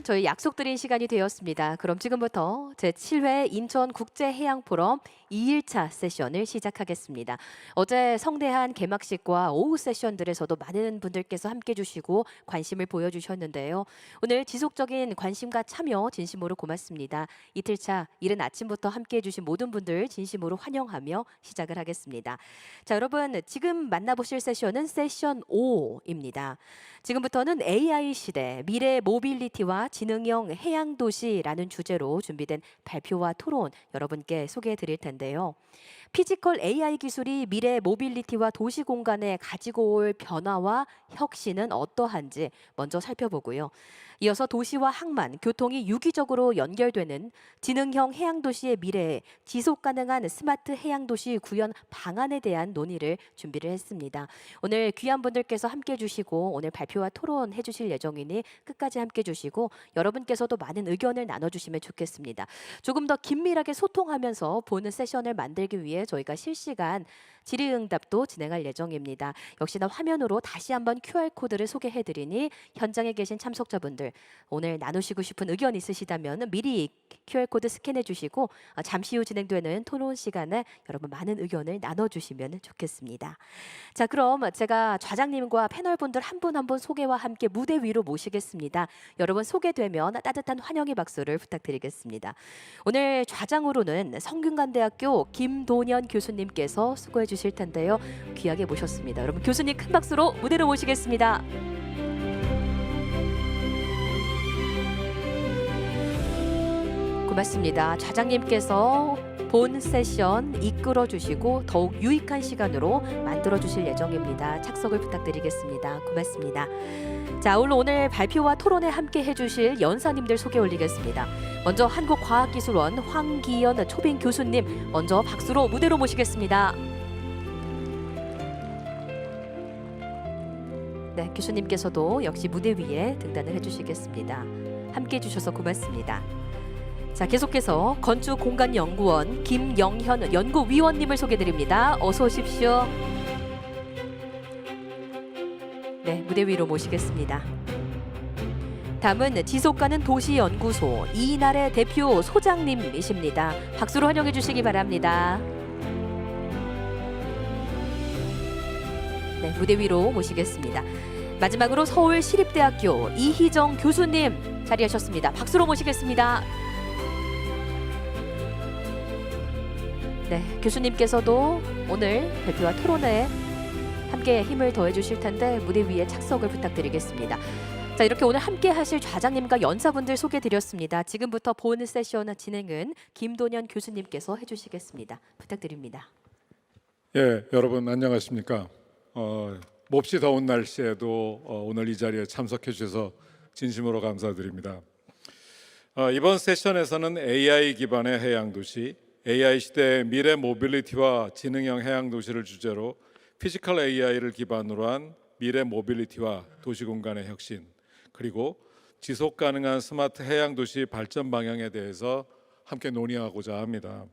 저희 약속드린 시간이 되었습니다. 그럼 지금부터 제7회 인천국제해양포럼 2일차 세션을 시작하겠습니다. 어제 성대한 개막식과 오후 세션들에서도 많은 분들께서 함께 주시고 관심을 보여주셨는데요. 오늘 지속적인 관심과 참여 진심으로 고맙습니다. 이틀차 이른 아침부터 함께 해주신 모든 분들 진심으로 환영하며 시작을 하겠습니다. 자, 여러분 지금 만나보실 세션은 세션 5입니다. 지금부터는 AI 시대, 미래 모빌리티와 지능형 해양도시라는 주제로 준비된 발표와 토론 여러분께 소개해 드릴 텐데요. 피지컬 AI 기술이 미래 모빌리티와 도시 공간에 가지고 올 변화와 혁신은 어떠한지 먼저 살펴보고요. 이어서 도시와 항만, 교통이 유기적으로 연결되는 지능형 해양도시의 미래에 지속 가능한 스마트 해양도시 구현 방안에 대한 논의를 준비를 했습니다. 오늘 귀한 분들께서 함께 해주시고 오늘 발표와 토론해 주실 예정이니 끝까지 함께 해주시고 여러분께서도 많은 의견을 나눠주시면 좋겠습니다. 조금 더 긴밀하게 소통하면서 보는 세션을 만들기 위해 저희가 실시간 질의응답도 진행할 예정입니다. 역시나 화면으로 다시 한번 QR코드를 소개해드리니 현장에 계신 참석자분들 오늘 나누시고 싶은 의견 있으시다면 미리 QR코드 스캔해 주시고 잠시 후 진행되는 토론 시간에 여러분 많은 의견을 나눠주시면 좋겠습니다. 자, 그럼 제가 좌장님과 패널분들 한 분 한 분 소개와 함께 무대 위로 모시겠습니다. 여러분 소개되면 따뜻한 환영의 박수를 부탁드리겠습니다. 오늘 좌장으로는 성균관대학교 김도년 교수님께서 수고해 주실 텐데요. 귀하게 모셨습니다. 여러분 교수님 큰 박수로 무대로 모시겠습니다. 고맙습니다. 좌장님께서 본 세션 이끌어 주시고 더욱 유익한 시간으로 만들어 주실 예정입니다. 착석을 부탁드리겠습니다. 고맙습니다. 자, 오늘 발표와 토론에 함께 해주실 연사님들 소개 올리겠습니다. 먼저 한국과학기술원 황기연 초빙 교수님 먼저 박수로 무대로 모시겠습니다. 네, 교수님께서도 역시 무대 위에 등단을 해주시겠습니다. 함께 해주셔서 고맙습니다. 자, 계속해서 건축공간연구원 김영현 연구위원님을 소개드립니다. 어서 오십시오. 네, 무대 위로 모시겠습니다. 다음은 지속가능 도시연구소 이날의 대표 소장님이십니다. 박수로 환영해 주시기 바랍니다. 네, 무대 위로 모시겠습니다. 마지막으로 서울시립대학교 이희정 교수님 자리하셨습니다. 박수로 모시겠습니다. 네, 교수님께서도 오늘 발표와 토론에 함께 힘을 더해 주실 텐데 무대 위에 착석을 부탁드리겠습니다. 자, 이렇게 오늘 함께 하실 좌장님과 연사분들 소개 드렸습니다. 지금부터 본 세션 진행은 김도년 교수님께서 해주시겠습니다. 부탁드립니다. 예, 여러분 안녕하십니까? 몹시 더운 날씨에도 오늘 이 자리에 참석해 주셔서 진심으로 감사드립니다. 이번 세션에서는 AI 기반의 해양도시, AI 시대의 미래 모빌리티와 지능형 해양도시를 주제로 피지컬 AI를 기반으로 한 미래 모빌리티와 도시공간의 혁신, 그리고 지속 가능한 스마트 해양도시 발전 방향에 대해서 함께 논의하고자 합니다.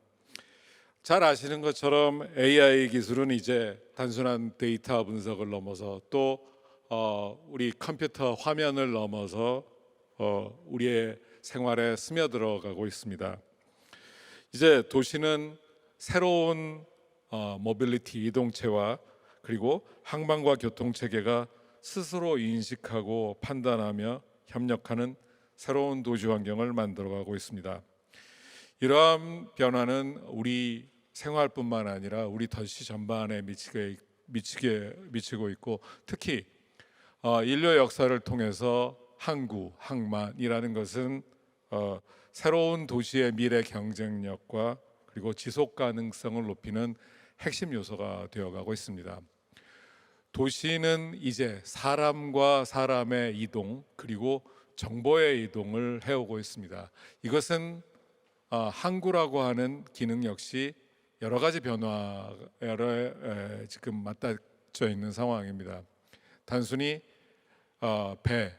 잘 아시는 것처럼 AI 기술은 이제 단순한 데이터 분석을 넘어서 또 우리 컴퓨터 화면을 넘어서 우리의 생활에 스며들어가고 있습니다. 이제 도시는 새로운 모빌리티 이동체와 그리고 항만과 교통체계가 스스로 인식하고 판단하며 협력하는 새로운 도시 환경을 만들어가고 있습니다. 이러한 변화는 우리 생활뿐만 아니라 우리 도시 전반에 미치고 있고 특히 인류 역사를 통해서 항구, 항만이라는 것은 새로운 도시의 미래 경쟁력과 그리고 지속 가능성을 높이는 핵심 요소가 되어가고 있습니다. 도시는 이제 사람과 사람의 이동 그리고 정보의 이동을 해오고 있습니다. 이것은 항구라고 하는 기능 역시 여러 가지 변화에 지금 맞닿져 있는 상황입니다. 단순히 배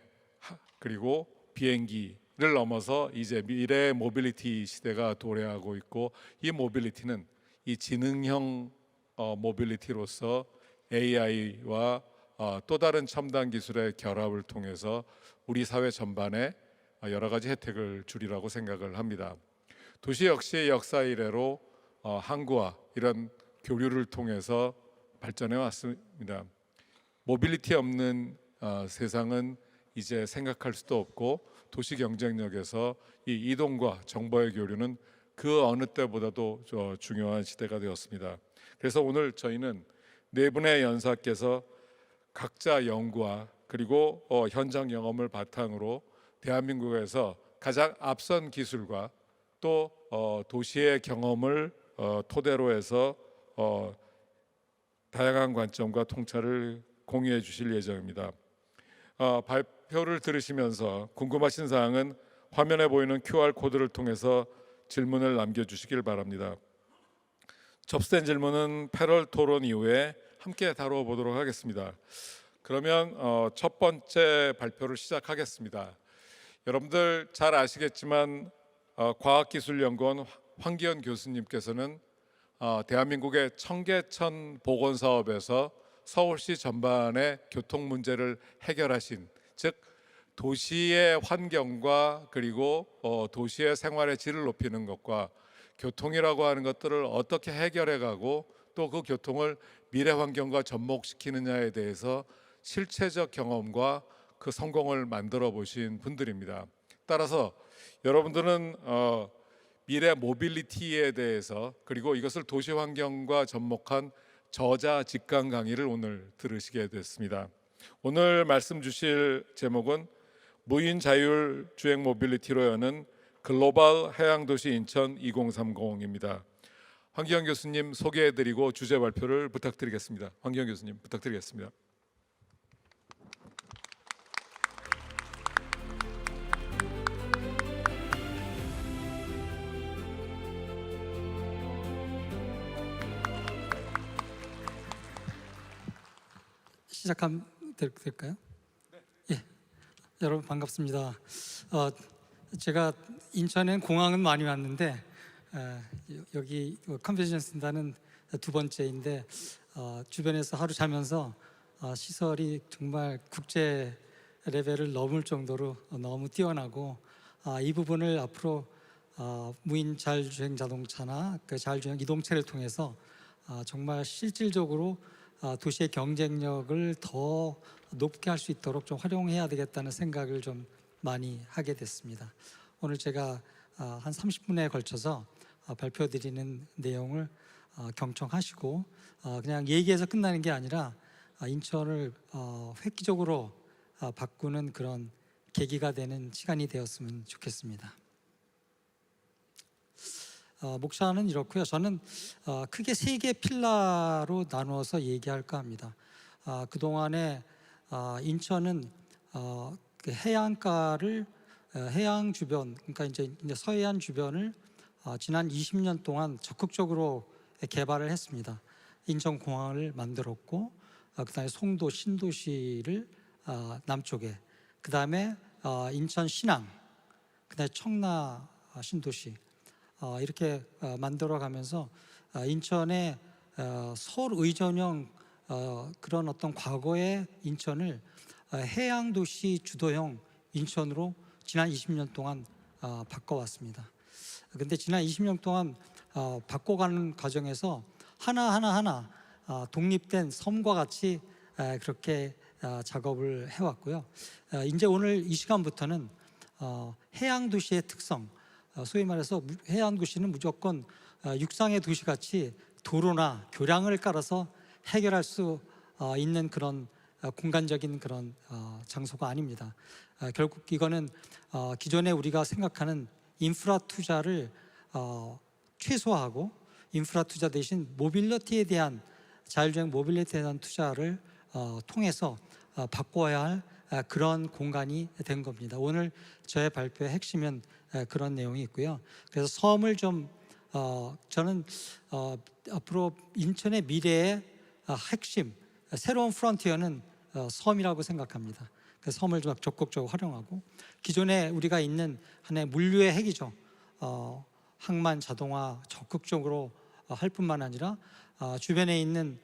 그리고 비행기를 넘어서 이제 미래 모빌리티 시대가 도래하고 있고 이 모빌리티는 이 지능형 모빌리티로서 AI와 또 다른 첨단 기술의 결합을 통해서 우리 사회 전반에 여러 가지 혜택을 주리라고 생각을 합니다. 도시 역시 역사 이래로 항구와 이런 교류를 통해서 발전해 왔습니다. 모빌리티 없는 세상은 이제 생각할 수도 없고 도시 경쟁력에서 이 이동과 정보의 교류는 그 어느 때보다도 중요한 시대가 되었습니다. 그래서 오늘 저희는 네 분의 연사께서 각자 연구와 그리고 현장 경험을 바탕으로 대한민국에서 가장 앞선 기술과 또 도시의 경험을 토대로 해서 다양한 관점과 통찰을 공유해 주실 예정입니다. 발표를 들으시면서 궁금하신 사항은 화면에 보이는 QR코드를 통해서 질문을 남겨주시길 바랍니다. 접수된 질문은 패널 토론 이후에 함께 다뤄보도록 하겠습니다. 그러면 첫 번째 발표를 시작하겠습니다. 여러분들 잘 아시겠지만 과학기술연구원 황기현 교수님께서는 대한민국의 청계천 복원 사업에서 서울시 전반의 교통 문제를 해결하신, 즉 도시의 환경과 그리고 도시의 생활의 질을 높이는 것과 교통이라고 하는 것들을 어떻게 해결해가고 또 그 교통을 미래 환경과 접목시키느냐에 대해서 실체적 경험과 그 성공을 만들어 보신 분들입니다. 따라서 여러분들은 미래 모빌리티에 대해서 그리고 이것을 도시 환경과 접목한 저자 직강 강의를 오늘 들으시게 됐습니다. 오늘 말씀 주실 제목은 무인 자율 주행 모빌리티로 여는 글로벌 해양도시 인천 2030입니다. 황기현 교수님 소개해드리고 주제 발표를 부탁드리겠습니다. 황기현 교수님 부탁드리겠습니다. 시작하면 될까요? 네. 예, 여러분 반갑습니다. 제가 인천엔 공항은 많이 왔는데 여기 컨벤션 센터는 두 번째인데 주변에서 하루 자면서 시설이 정말 국제 레벨을 넘을 정도로 너무 뛰어나고 이 부분을 앞으로 무인 자율주행 자동차나 그 자율주행 이동체를 통해서 정말 실질적으로 도시의 경쟁력을 더 높게 할 수 있도록 좀 활용해야 되겠다는 생각을 좀 많이 하게 됐습니다. 오늘 제가 한 30분에 걸쳐서 발표드리는 내용을 경청하시고 그냥 얘기해서 끝나는 게 아니라 인천을 획기적으로 바꾸는 그런 계기가 되는 시간이 되었으면 좋겠습니다. 목차는 이렇고요. 저는 크게 세 개의 필라로 나누어서 얘기할까 합니다. 그동안에 인천은 그 해안가를 해양 주변, 그러니까 이제 서해안 주변을 지난 20년 동안 적극적으로 개발을 했습니다. 인천공항을 만들었고, 그다음에 송도 신도시를 남쪽에, 그다음에 인천 신항, 그다음에 청라 신도시 이렇게 만들어가면서 인천의 서울 의전형 그런 어떤 과거의 인천을 해양도시 주도형 인천으로 지난 20년 동안 바꿔왔습니다. 근데 지난 20년 동안 바꿔가는 과정에서 하나 독립된 섬과 같이 그렇게 작업을 해왔고요. 이제 오늘 이 시간부터는 해양도시의 특성, 소위 말해서 해안도시는 무조건 육상의 도시같이 도로나 교량을 깔아서 해결할 수 있는 그런 공간적인 그런 장소가 아닙니다. 결국 이거는 기존에 우리가 생각하는 인프라 투자를 최소화하고 인프라 투자 대신 모빌리티에 대한 자율주행 모빌리티에 대한 투자를 통해서 바꿔야 할 그런 공간이 된 겁니다. 오늘 저의 발표의 핵심은 그런 내용이 있고요. 그래서 섬을 좀 저는 앞으로 인천의 미래의 핵심, 새로운 프론티어는 섬이라고 생각합니다. 그래서 섬을 좀 적극적으로 활용하고 기존에 우리가 있는 하나의 물류의 핵이죠. 항만 자동화 적극적으로 할 뿐만 아니라 주변에 있는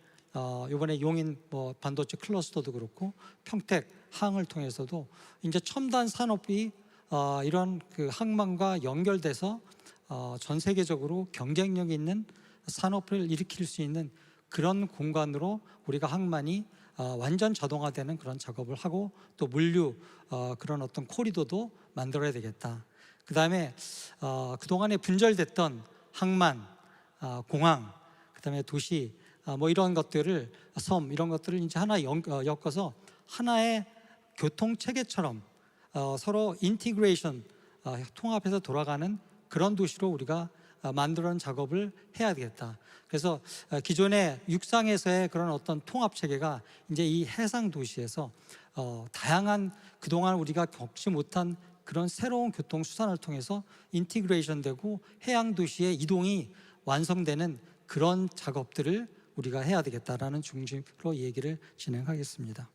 이번에 용인 반도체 클러스터도 그렇고 평택 항을 통해서도 이제 첨단 산업이 이런 그 항만과 연결돼서 전 세계적으로 경쟁력 있는 산업을 일으킬 수 있는 그런 공간으로 우리가 항만이 완전 자동화되는 그런 작업을 하고 또 물류 그런 어떤 코리도도 만들어야 되겠다. 그다음에 그동안에 분절됐던 항만, 공항, 그다음에 도시 뭐 이런 것들을 섬 이런 것들을 이제 하나 엮어서 하나의 교통 체계처럼 서로 인티그레이션 통합해서 돌아가는 그런 도시로 우리가 만드는 작업을 해야 되겠다. 그래서 기존의 육상에서의 그런 어떤 통합 체계가 이제 이 해상 도시에서 다양한 그동안 우리가 겪지 못한 그런 새로운 교통 수단을 통해서 인티그레이션 되고 해양 도시의 이동이 완성되는 그런 작업들을 우리가 해야 되겠다라는 중심으로 얘기를 진행하겠습니다.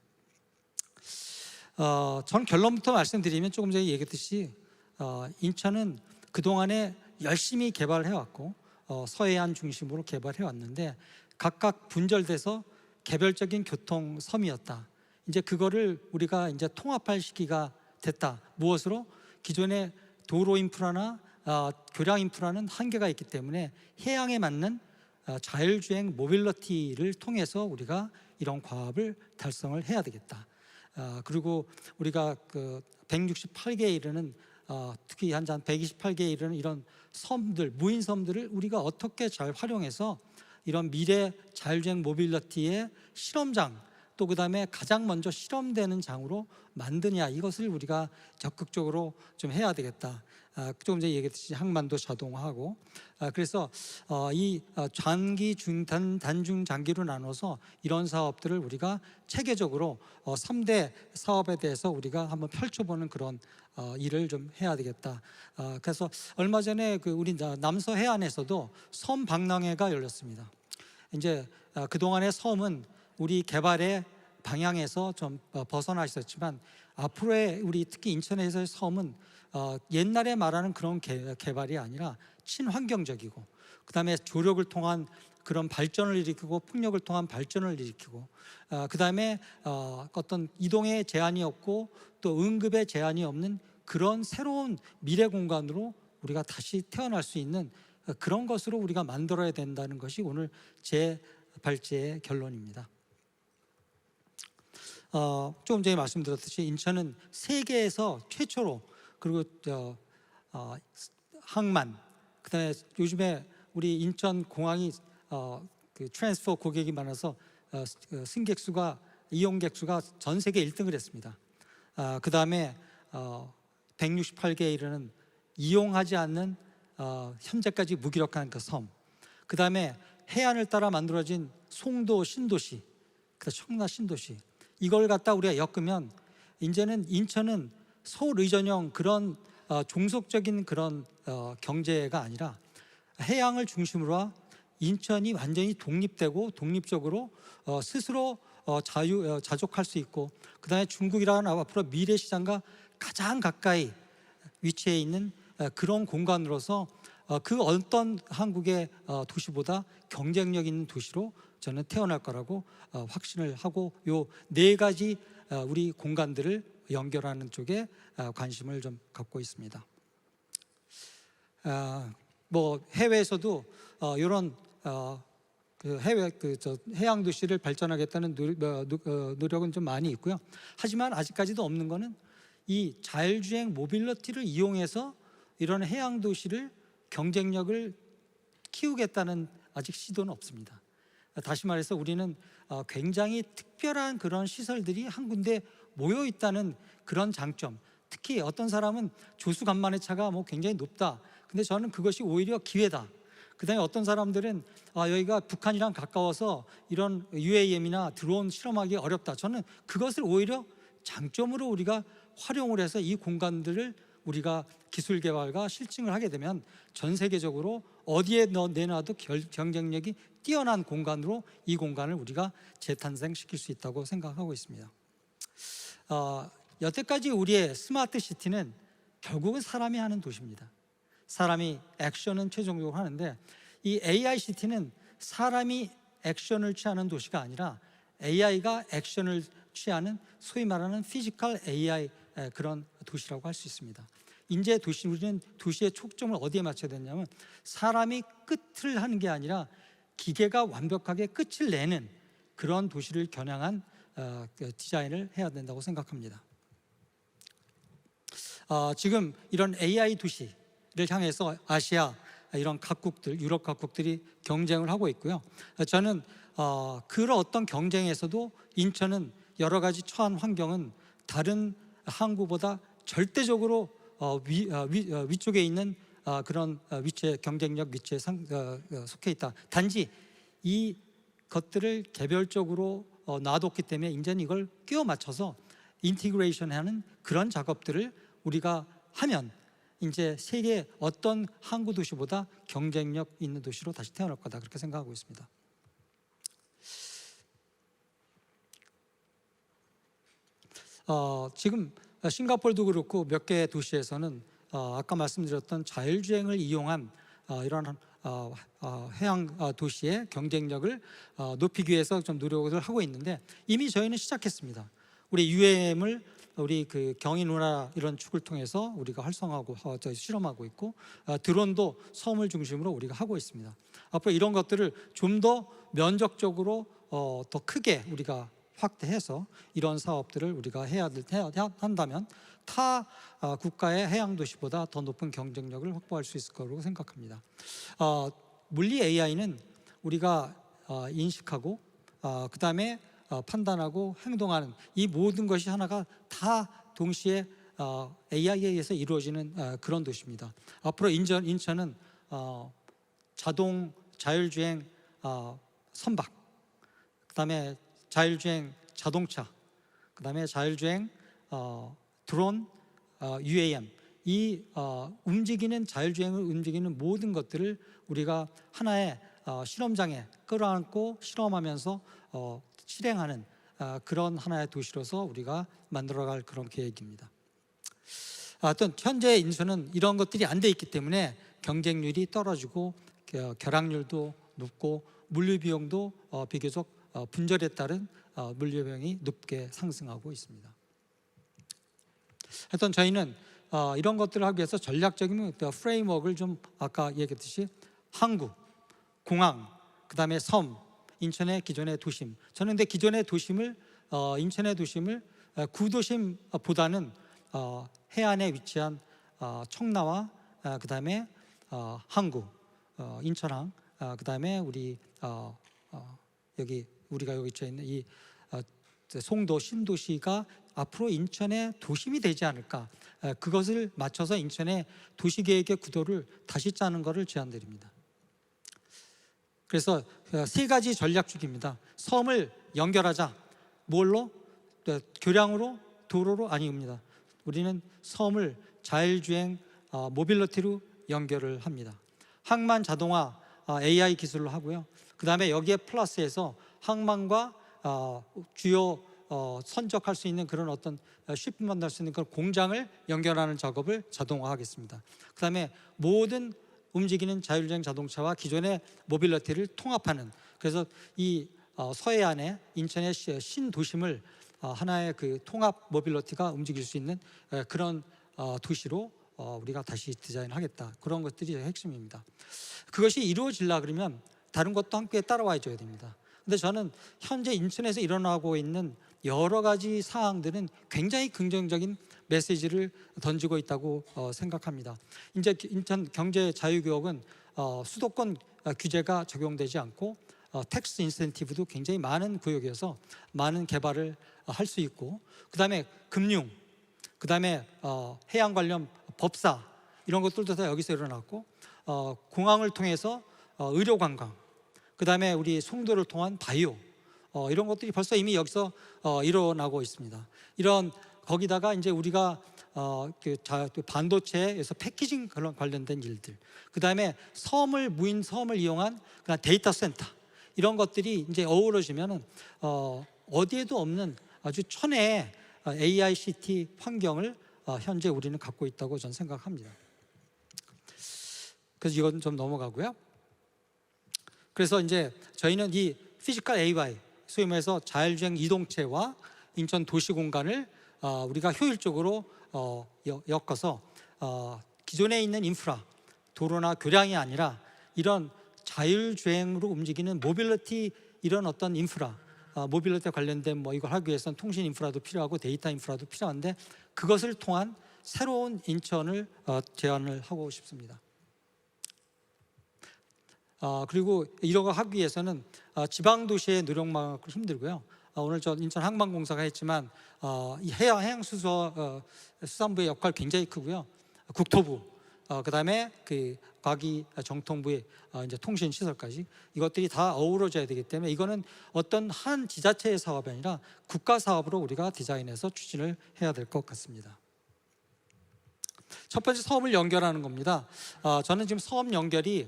전 결론부터 말씀드리면 조금 전에 얘기했듯이 인천은 그동안에 열심히 개발을 해왔고 서해안 중심으로 개발해 왔는데 각각 분절돼서 개별적인 교통섬이었다. 이제 그거를 우리가 이제 통합할 시기가 됐다. 무엇으로? 기존의 도로 인프라나 교량 인프라는 한계가 있기 때문에 해양에 맞는 자율주행 모빌리티를 통해서 우리가 이런 과업을 달성을 해야 되겠다. 그리고 우리가 그 168개에 이르는 특히 한 128개에 이르는 이런 섬들, 무인 섬들을 우리가 어떻게 잘 활용해서 이런 미래 자율주행 모빌리티의 실험장 또 그다음에 가장 먼저 실험되는 장으로 만드냐 이것을 우리가 적극적으로 좀 해야 되겠다. 조금 전에 얘기했듯이 항만도 자동화하고 그래서 이 장기, 단중, 장기로 나눠서 이런 사업들을 우리가 체계적으로 3대 사업에 대해서 우리가 한번 펼쳐보는 그런 일을 좀 해야 되겠다. 그래서 얼마 전에 그 우리 남서 해안에서도 섬 박람회가 열렸습니다. 이제 그동안의 섬은 우리 개발의 방향에서 좀 벗어나 있었지만 앞으로의 우리 특히 인천에서의 섬은 옛날에 말하는 그런 개발이 아니라 친환경적이고 그다음에 조력을 통한 그런 발전을 일으키고 풍력을 통한 발전을 일으키고 그다음에 어떤 이동에 제한이 없고 또 응급에 제한이 없는 그런 새로운 미래 공간으로 우리가 다시 태어날 수 있는 그런 것으로 우리가 만들어야 된다는 것이 오늘 제 발제의 결론입니다. 조금 전에 말씀드렸듯이 인천은 세계에서 최초로 그리고 항만 그다음에 요즘에 우리 인천 공항이 그 트랜스퍼 고객이 많아서 승객 수가 이용객 수가 전 세계 1등을 했습니다. 그다음에 168개에 이르는 이용하지 않는 현재까지 무기력한 그 섬. 그다음에 해안을 따라 만들어진 송도 신도시, 청라 신도시. 이걸 갖다 우리가 엮으면 이제는 인천은 서울 의전형 그런 종속적인 그런 경제가 아니라 해양을 중심으로 인천이 완전히 독립되고 독립적으로 스스로 자족할 수 있고 그다음에 중국이라는 앞으로 미래 시장과 가장 가까이 위치해 있는 그런 공간으로서 그 어떤 한국의 도시보다 경쟁력 있는 도시로 저는 태어날 거라고 확신을 하고 요 네 가지 우리 공간들을 연결하는 쪽에 관심을 좀 갖고 있습니다. 뭐 해외에서도 이런 그 해외 해양 도시를 발전하겠다는 노력은 좀 많이 있고요. 하지만 아직까지도 없는 거는 이 자율주행 모빌리티를 이용해서 이런 해양 도시를 경쟁력을 키우겠다는 아직 시도는 없습니다. 다시 말해서 우리는 굉장히 특별한 그런 시설들이 한 군데 모여 있다는 그런 장점. 특히 어떤 사람은 조수간만의 차가 뭐 굉장히 높다. 근데 저는 그것이 오히려 기회다. 그다음에 어떤 사람들은 여기가 북한이랑 가까워서 이런 UAM이나 드론 실험하기 어렵다. 저는 그것을 오히려 장점으로 우리가 활용을 해서 이 공간들을 우리가 기술 개발과 실증을 하게 되면 전 세계적으로 어디에 내놔도 경쟁력이 뛰어난 공간으로 이 공간을 우리가 재탄생시킬 수 있다고 생각하고 있습니다. 여태까지 우리의 스마트 시티는 결국은 사람이 하는 도시입니다. 사람이 액션은 최종적으로 하는데 이 AI 시티는 사람이 액션을 취하는 도시가 아니라 AI가 액션을 취하는 소위 말하는 피지컬 AI 그런 도시라고 할 수 있습니다. 인재 도시, 우리는 도시의 초점을 어디에 맞춰야 되냐면 사람이 끝을 하는 게 아니라 기계가 완벽하게 끝을 내는 그런 도시를 겨냥한 디자인을 해야 된다고 생각합니다. 지금 이런 AI 도시를 향해서 아시아 이런 각국들, 유럽 각국들이 경쟁을 하고 있고요. 저는 그런 어떤 경쟁에서도 인천은 여러 가지 처한 환경은 다른 항구보다 절대적으로 위쪽에 있는 그런 위치에 경쟁력 위치에 속해 있다. 단지 이 것들을 개별적으로 놔뒀기 때문에 이제는 이걸 끼워 맞춰서 인티그레이션하는 그런 작업들을 우리가 하면 이제 세계 어떤 항구 도시보다 경쟁력 있는 도시로 다시 태어날 거다, 그렇게 생각하고 있습니다. 지금 싱가포르도 그렇고 몇 개 도시에서는 아까 말씀드렸던 자율주행을 이용한 이런 해양 도시의 경쟁력을 높이기 위해서 좀 노력을 하고 있는데 이미 저희는 시작했습니다. 우리 UAM을 우리 그 경인 운하 이런 축을 통해서 우리가 활성화하고 실험하고 있고 드론도 섬을 중심으로 우리가 하고 있습니다. 앞으로 이런 것들을 좀 더 면적적으로 더 크게 우리가 확대해서 이런 사업들을 우리가 해야 한다면 타 국가의 해양 도시보다 더 높은 경쟁력을 확보할 수 있을 거라고 생각합니다. 물리 AI는 우리가 인식하고 그 다음에 판단하고 행동하는 이 모든 것이 하나가 다 동시에 AI에 의해서 이루어지는 그런 도시입니다. 앞으로 인천은 자율주행 선박, 그 다음에 자율주행 자동차, 그 다음에 자율주행 드론, UAM 이 움직이는 자율주행을 움직이는 모든 것들을 우리가 하나의 실험장에 끌어안고 실험하면서 실행하는 그런 하나의 도시로서 우리가 만들어갈 그런 계획입니다. 어떤 현재 인천은 이런 것들이 안 돼 있기 때문에 경쟁률이 떨어지고 결항률도 높고 물류 비용도 비교적 분절에 따른 물류 비용이 높게 상승하고 있습니다. 하여튼 저희는 이런 것들을 하기 위해서 전략적인 프레임워크를 좀 아까 얘기했듯이 항구, 공항, 그 다음에 섬, 인천의 기존의 도심. 저는 근데 기존의 도심을 인천의 도심을 구도심보다는 해안에 위치한 청라와 그 다음에 항구, 인천항, 그 다음에 우리 여기 우리가 여기 있어 있는 이 송도 신도시가 앞으로 인천의 도심이 되지 않을까, 그것을 맞춰서 인천의 도시계획의 구도를 다시 짜는 것을 제안드립니다. 그래서 세 가지 전략 중입니다. 섬을 연결하자. 뭘로? 교량으로? 도로로? 아닙니다. 우리는 섬을 자율주행 모빌리티로 연결을 합니다. 항만 자동화 AI 기술로 하고요. 그 다음에 여기에 플러스해서 항만과 주요 선적할 수 있는 그런 어떤 쉽만 할 수 있는 그런 공장을 연결하는 작업을 자동화하겠습니다. 그 다음에 모든 움직이는 자율주행 자동차와 기존의 모빌리티를 통합하는, 그래서 이 서해안의 인천의 신도심을 하나의 그 통합 모빌리티가 움직일 수 있는 그런 도시로 우리가 다시 디자인하겠다, 그런 것들이 핵심입니다. 그것이 이루어지려 그러면 다른 것도 함께 따라와 줘야 됩니다. 근데 저는 현재 인천에서 일어나고 있는 여러 가지 사항들은 굉장히 긍정적인 메시지를 던지고 있다고 생각합니다. 이제 인천 경제 자유구역은 수도권 규제가 적용되지 않고 텍스 인센티브도 굉장히 많은 구역이어서 많은 개발을 할 수 있고, 그 다음에 금융, 그 다음에 해양 관련 법사 이런 것들도 다 여기서 일어났고, 공항을 통해서 의료 관광, 그 다음에 우리 송도를 통한 바이오, 이런 것들이 벌써 이미 여기서 일어나고 있습니다. 이런 거기다가 이제 우리가 반도체에서 패키징 관련된 일들, 그 다음에 무인 섬을 이용한 데이터 센터, 이런 것들이 이제 어우러지면은 어디에도 없는 아주 천혜의 AICT 환경을 현재 우리는 갖고 있다고 저는 생각합니다. 그래서 이건 좀 넘어가고요. 그래서 이제 저희는 이 피지컬 AI, 소위 말해서 자율주행 이동체와 인천 도시 공간을 우리가 효율적으로 엮어서 기존에 있는 인프라, 도로나 교량이 아니라 이런 자율주행으로 움직이는 모빌리티, 이런 어떤 인프라, 모빌리티에 관련된 뭐 이걸 하기 위해서는 통신 인프라도 필요하고 데이터 인프라도 필요한데, 그것을 통한 새로운 인천을 제안을 하고 싶습니다. 그리고 이런 거 하기 위해서는 지방 도시의 노력만큼 힘들고요. 오늘 저 인천 항만공사가 했지만 이 해양수산부의 역할 굉장히 크고요. 국토부, 그다음에 그 과기정통부의 이제 통신시설까지, 이것들이 다 어우러져야 되기 때문에 이거는 어떤 한 지자체의 사업이 아니라 국가 사업으로 우리가 디자인해서 추진을 해야 될 것 같습니다. 첫 번째, 섬을 연결하는 겁니다. 저는 지금 섬 연결이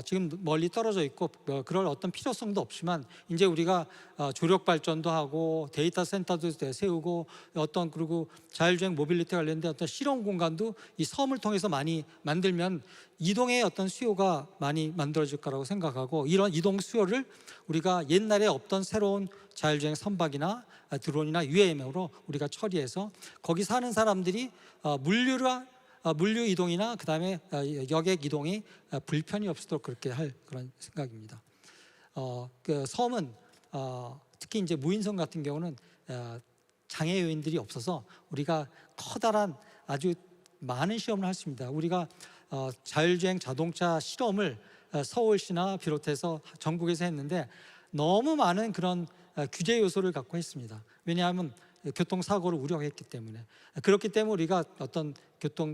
지금 멀리 떨어져 있고 그럴 어떤 필요성도 없지만, 이제 우리가 조력 발전도 하고 데이터 센터도 세우고 어떤, 그리고 자율주행 모빌리티 관련된 어떤 실험 공간도 이 섬을 통해서 많이 만들면 이동의 어떤 수요가 많이 만들어질 거라고 생각하고, 이런 이동 수요를 우리가 옛날에 없던 새로운 자율주행 선박이나 드론이나 UAM으로 우리가 처리해서 거기 사는 사람들이 물류 이동이나 그다음에 여객 이동이 불편이 없도록 그렇게 할 그런 생각입니다. 그 섬은 특히 이제 무인섬 같은 경우는 장애 요인들이 없어서 우리가 커다란 아주 많은 시험을 할 수 있습니다. 우리가 자율주행 자동차 실험을 서울시나 비롯해서 전국에서 했는데 너무 많은 그런 규제 요소를 갖고 했습니다. 왜냐하면 교통사고를 우려했기 때문에. 그렇기 때문에 우리가 어떤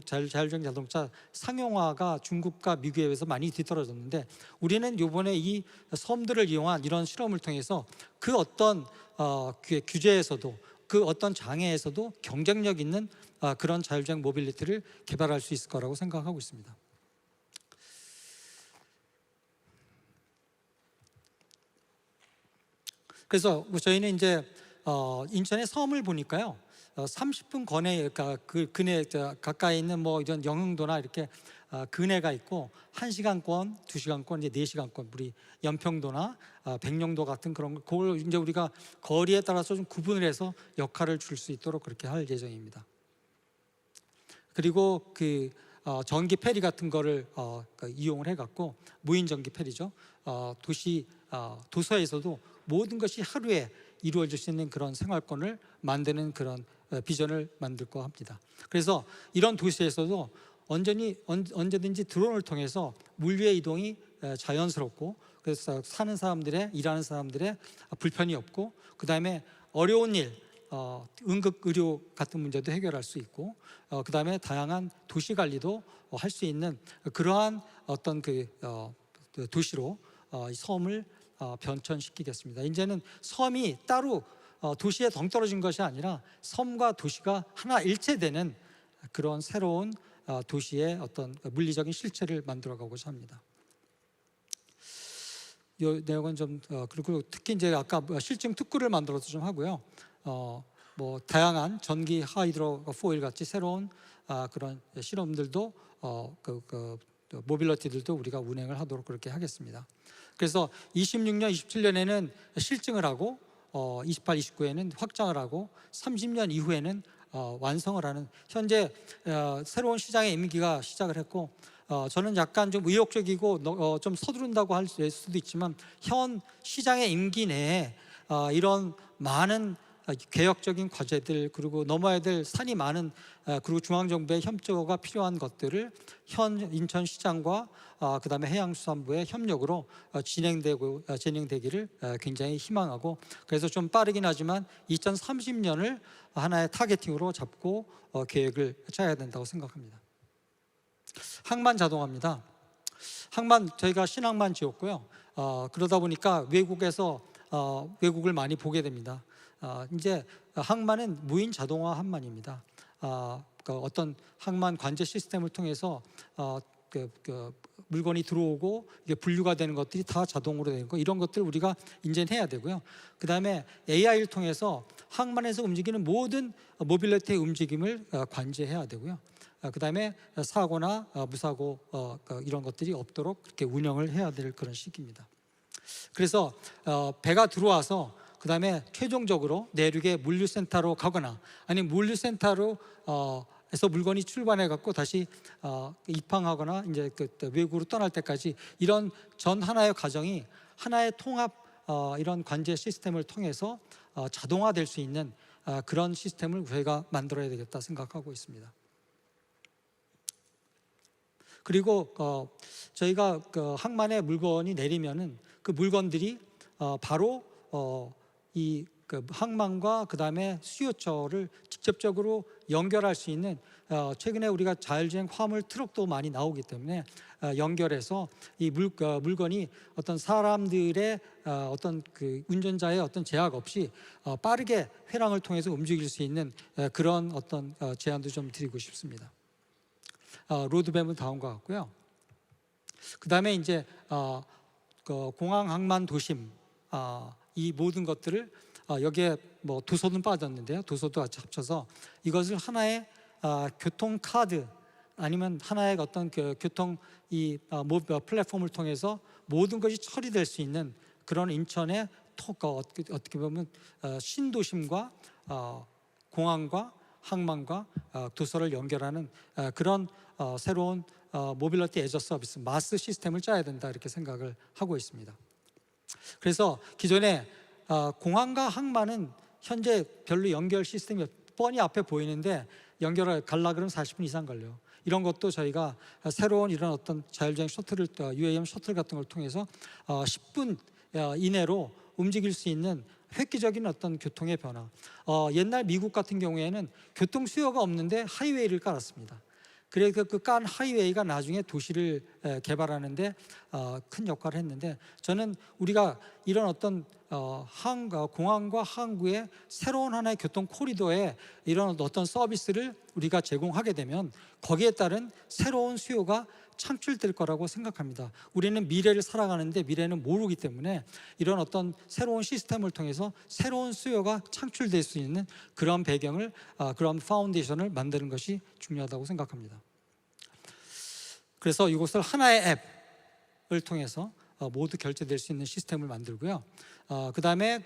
자율주행 자동차 상용화가 중국과 미국에 비해서 많이 뒤떨어졌는데, 우리는 이번에 이 섬들을 이용한 이런 실험을 통해서 그 어떤 규제에서도, 그 어떤 장애에서도 경쟁력 있는 그런 자율주행 모빌리티를 개발할 수 있을 거라고 생각하고 있습니다. 그래서 저희는 이제 인천의 섬을 보니까요, 30분 거내, 그러니까 그 근해 가까이 있는 뭐 이런 영흥도나 이렇게 근해가 있고, 1시간권, 2시간권, 이제 4시간권, 우리 연평도나 백령도 같은 그런 그걸 이제 우리가 거리에 따라서 좀 구분을 해서 역할을 줄 수 있도록 그렇게 할 예정입니다. 그리고 그 전기 페리 같은 거를 이용을 해갖고, 무인 전기 페리죠. 도서에서도 모든 것이 하루에 이루어질 수 있는 그런 생활권을 만드는 그런 비전을 만들고 합니다. 그래서 이런 도시에서도 언제든지 드론을 통해서 물류의 이동이 자연스럽고, 그래서 사는 사람들의, 일하는 사람들의 불편이 없고, 그 다음에 어려운 일, 응급 의료 같은 문제도 해결할 수 있고, 그 다음에 다양한 도시 관리도 할 수 있는 그러한 어떤 도시로 이 섬을 변천시키겠습니다. 이제는 섬이 따로 도시에 덩떨어진 것이 아니라 섬과 도시가 하나 일체되는 그런 새로운 도시의 어떤 물리적인 실체를 만들어가고자 합니다. 이 내용은 좀 그리고 특히 이제 아까 실증 특구를 만들어서 좀 하고요. 뭐 다양한 전기 하이드로 포일 같이 새로운 그런 실험들도 모빌리티들도 우리가 운행을 하도록 그렇게 하겠습니다. 그래서 26년, 27년에는 실증을 하고 28, 29에는 확장을 하고 30년 이후에는 완성을 하는, 현재 새로운 시장의 임기가 시작을 했고, 저는 약간 좀 의욕적이고 좀 서두른다고 할 수도 있지만, 현 시장의 임기 내에 이런 많은 개혁적인 과제들, 그리고 넘어야 될 산이 많은, 그리고 중앙정부의 협조가 필요한 것들을 현 인천시장과 그다음에 해양수산부의 협력으로 진행되기를 굉장히 희망하고, 그래서 좀 빠르긴 하지만 2030년을 하나의 타겟팅으로 잡고 계획을 짜야 된다고 생각합니다. 항만 자동화입니다. 항만, 저희가 신항만 지었고요. 그러다 보니까 외국을 많이 보게 됩니다. 이제 항만은 무인 자동화 항만입니다. 어떤 항만 관제 시스템을 통해서 물건이 들어오고 이게 분류가 되는 것들이 다 자동으로 되는 거, 이런 것들 우리가 인지는 해야 되고요. 그 다음에 AI를 통해서 항만에서 움직이는 모든 모빌리티의 움직임을 관제해야 되고요. 그 다음에 사고나 무사고 이런 것들이 없도록 그렇게 운영을 해야 될 그런 시기입니다. 그래서 배가 들어와서 그 다음에 최종적으로 내륙의 물류센터로 가거나, 아니면 물류센터로 에서 물건이 출발해 갖고 다시 입항하거나 이제 그 외국으로 떠날 때까지 이런 전 하나의 과정이 하나의 통합 이런 관제 시스템을 통해서 자동화될 수 있는 그런 시스템을 저희가 만들어야 되겠다 생각하고 있습니다. 그리고 저희가 그 항만에 물건이 내리면은 그 물건들이 바로 이 그 항만과 그 다음에 수요처를 직접적으로 연결할 수 있는 최근에 우리가 자율주행 화물 트럭도 많이 나오기 때문에 연결해서 이 물건이 어떤 사람들의 어떤 그 운전자의 어떤 제약 없이 빠르게 회랑을 통해서 움직일 수 있는 그런 어떤 제안도 좀 드리고 싶습니다. 로드맵은 다음과 같고요. 그 다음에 이제 그 공항 항만 도심 이 모든 것들을 여기에 뭐 도서는 빠졌는데요. 도서도 같이 합쳐서 이것을 하나의 교통 카드 아니면 하나의 어떤 그 교통 이 플랫폼을 통해서 모든 것이 처리될 수 있는 그런 인천의 어떻게 보면 신도심과 공항과 항만과 도서를 연결하는 그런 새로운 모빌리티 애저 서비스 마스 시스템을 짜야 된다 이렇게 생각을 하고 있습니다. 그래서 기존에 공항과 항만은 현재 별로 연결 시스템이 뻔히 앞에 보이는데 연결을 가려고 그러면 40분 이상 걸려요. 이런 것도 저희가 새로운 이런 어떤 자율주행 셔틀을 UAM 셔틀 같은 걸 통해서 10분 이내로 움직일 수 있는 획기적인 어떤 교통의 변화. 옛날 미국 같은 경우에는 교통 수요가 없는데 하이웨이를 깔았습니다. 그래서 그 깐 하이웨이가 나중에 도시를 개발하는데 큰 역할을 했는데 저는 우리가 이런 어떤 공항과 항구의 새로운 하나의 교통 코리도에 이런 어떤 서비스를 우리가 제공하게 되면 거기에 따른 새로운 수요가 창출될 거라고 생각합니다. 우리는 미래를 살아가는데 미래는 모르기 때문에 이런 어떤 새로운 시스템을 통해서 새로운 수요가 창출될 수 있는 그런 배경을 그런 파운데이션을 만드는 것이 중요하다고 생각합니다. 그래서 이것을 하나의 앱을 통해서 모두 결제될 수 있는 시스템을 만들고요. 그 다음에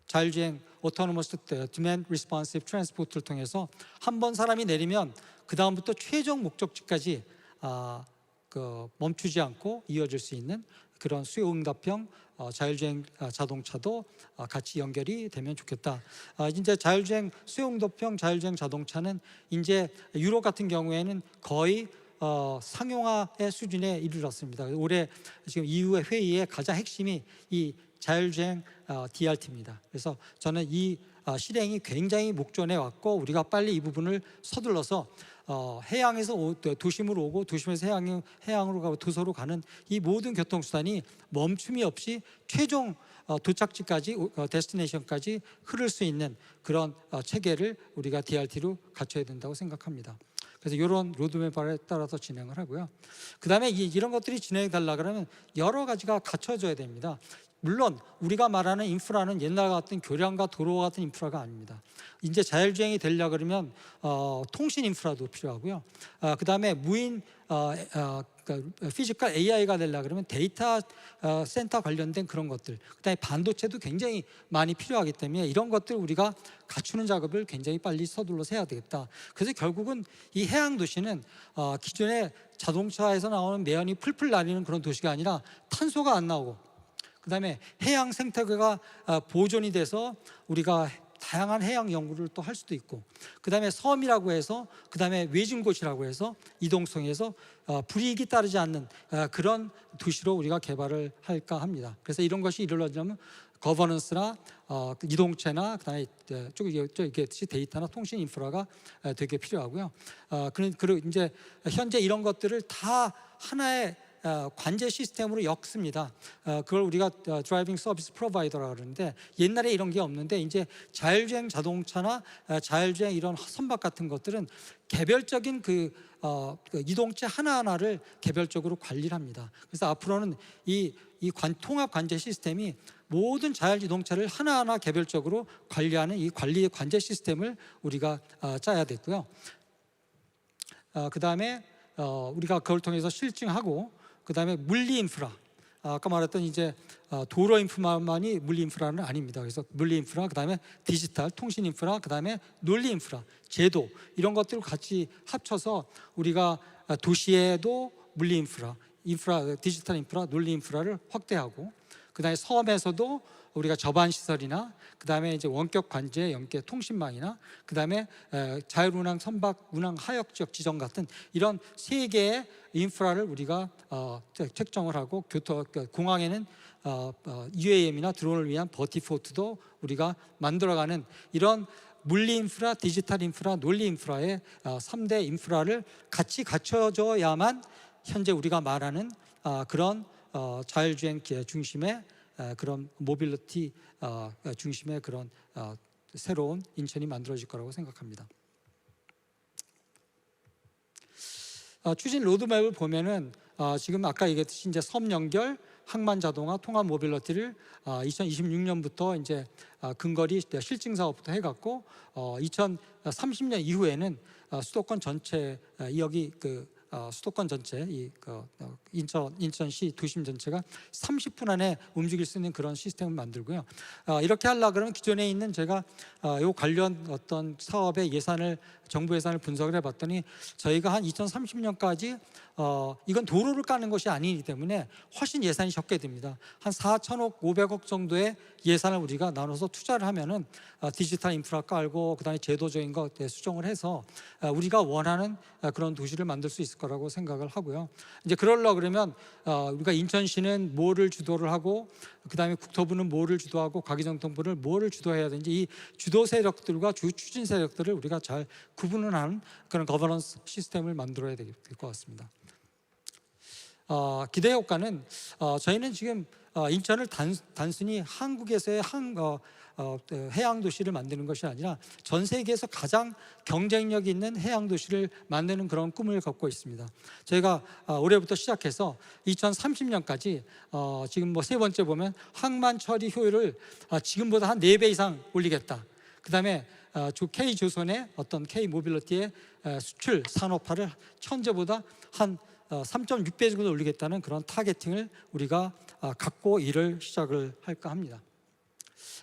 자율주행 Autonomous Demand Responsive Transport를 통해서 한 번 사람이 내리면 그 다음부터 최종 목적지까지 멈추지 않고 이어질 수 있는 그런 수요응답형 자율주행 자동차도 같이 연결이 되면 좋겠다. 이제 자율주행 수요응답형 자율주행 자동차는 이제 유럽 같은 경우에는 거의 상용화의 수준에 이르렀습니다. 올해 지금 EU의 회의의 가장 핵심이 이 자율주행 DRT입니다. 그래서 저는 이 실행이 굉장히 목전에 왔고 우리가 빨리 이 부분을 서둘러서 해양에서 도심으로 오고 도심에서 해양으로 가고 도서로 가는 이 모든 교통수단이 멈춤이 없이 최종 도착지까지 데스티네이션까지 흐를 수 있는 그런 체계를 우리가 DRT로 갖춰야 된다고 생각합니다. 그래서 이런 로드맵에 따라서 진행을 하고요. 그 다음에 이런 것들이 진행해 달라 그러면 여러 가지가 갖춰져야 됩니다. 물론 우리가 말하는 인프라는 옛날 같은 교량과 도로 같은 인프라가 아닙니다. 이제 자율주행이 되려 그러면 통신 인프라도 필요하고요. 그 다음에 무인 피지컬 AI가 되려 그러면 데이터 센터 관련된 그런 것들, 그 다음에 반도체도 굉장히 많이 필요하기 때문에 이런 것들 우리가 갖추는 작업을 굉장히 빨리 서둘러서 해야 되겠다. 그래서 결국은 이 해양 도시는 기존의 자동차에서 나오는 매연이 풀풀 날리는 그런 도시가 아니라 탄소가 안 나오고 그 다음에 해양 생태계가 보존이 돼서 우리가 다양한 해양 연구를 또 할 수도 있고 그 다음에 섬이라고 해서 그 다음에 외진 곳이라고 해서 이동성에서 불이익이 따르지 않는 그런 도시로 우리가 개발을 할까 합니다. 그래서 이런 것이 이루어지려면 거버넌스나 이동체나 그다음에 이게 데이터나 통신 인프라가 되게 필요하고요. 그리고 이제 현재 이런 것들을 다 하나의 관제 시스템으로 엮습니다. 그걸 우리가 드라이빙 서비스 프로바이더라고 그러는데 옛날에 이런 게 없는데 이제 자율주행 자동차나 자율주행 이런 선박 같은 것들은 개별적인 그 이동체 하나하나를 개별적으로 관리를 합니다. 그래서 앞으로는 이 통합 관제 시스템이 모든 자율주동차를 하나하나 개별적으로 관리하는 이 관제 시스템을 우리가 짜야 됐고요. 그 다음에 우리가 그걸 통해서 실증하고 그 다음에 물리 인프라, 아까 말했던 이제 도로 인프라만이 물리 인프라는 아닙니다. 그래서 물리 인프라, 그다음에 디지털 통신 인프라, 그다음에 논리 인프라, 제도 이런 것들을 같이 합쳐서 우리가 도시에도 물리 인프라, 디지털 인프라, 논리 인프라를 확대하고, 그다음에 섬에서도 우리가 저반 시설이나 그다음에 이제 원격 관제 연계 통신망이나 그다음에 자율운항 선박 운항 하역 지역 지정 같은 이런 세 개의 인프라를 우리가 책정을 하고, 공항에는 UAM이나 드론을 위한 버티포트도 우리가 만들어가는 이런 물리 인프라, 디지털 인프라, 논리 인프라의 3대 인프라를 같이 갖춰줘야만 현재 우리가 말하는 그런 자율주행 중심의 그런 모빌리티 중심의 그런 새로운 인천이 만들어질 거라고 생각합니다. 추진 로드맵을 보면은 지금 아까 얘기했듯이 이제 섬 연결, 항만 자동화, 통합 모빌리티를 2026년부터 이제 근거리 실증 사업부터 해갖고 2030년 이후에는 수도권 전체 여기 수도권 전체 인천시 도심 전체가 30분 안에 움직일 수 있는 그런 시스템을 만들고요. 이렇게 하려 그러면 기존에 있는 제가 요 관련 어떤 사업의 정부 예산을 분석을 해봤더니 저희가 한 2030년까지 이건 도로를 까는 것이 아니기 때문에 훨씬 예산이 적게 듭니다. 한 4천억 500억 정도의 예산을 우리가 나눠서 투자를 하면은 디지털 인프라 깔고 그다음에 제도적인 것 수정을 해서 우리가 원하는 그런 도시를 만들 수 있을 거라고 생각을 하고요. 이제 그러려 그러면 우리가 인천시는 뭐를 주도를 하고 그다음에 국토부는 뭐를 주도하고 과기정통부를 뭐를 주도해야 되는지 이 주도 세력들과 추진 세력들을 우리가 잘 구분을 하는 그런 거버넌스 시스템을 만들어야 될 것 같습니다. 기대 효과는 저희는 지금 인천을 단순히 한국에서의 해양 도시를 만드는 것이 아니라 전 세계에서 가장 경쟁력 있는 해양 도시를 만드는 그런 꿈을 갖고 있습니다. 저희가 올해부터 시작해서 2030년까지 지금 뭐 세 번째 보면 항만 처리 효율을 지금보다 한 4배 이상 올리겠다. 그다음에 K조선의 어떤 K모빌리티의 수출 산업화를 현재보다 한 3.6배 정도 올리겠다는 그런 타겟팅을 우리가 갖고 일을 시작을 할까 합니다.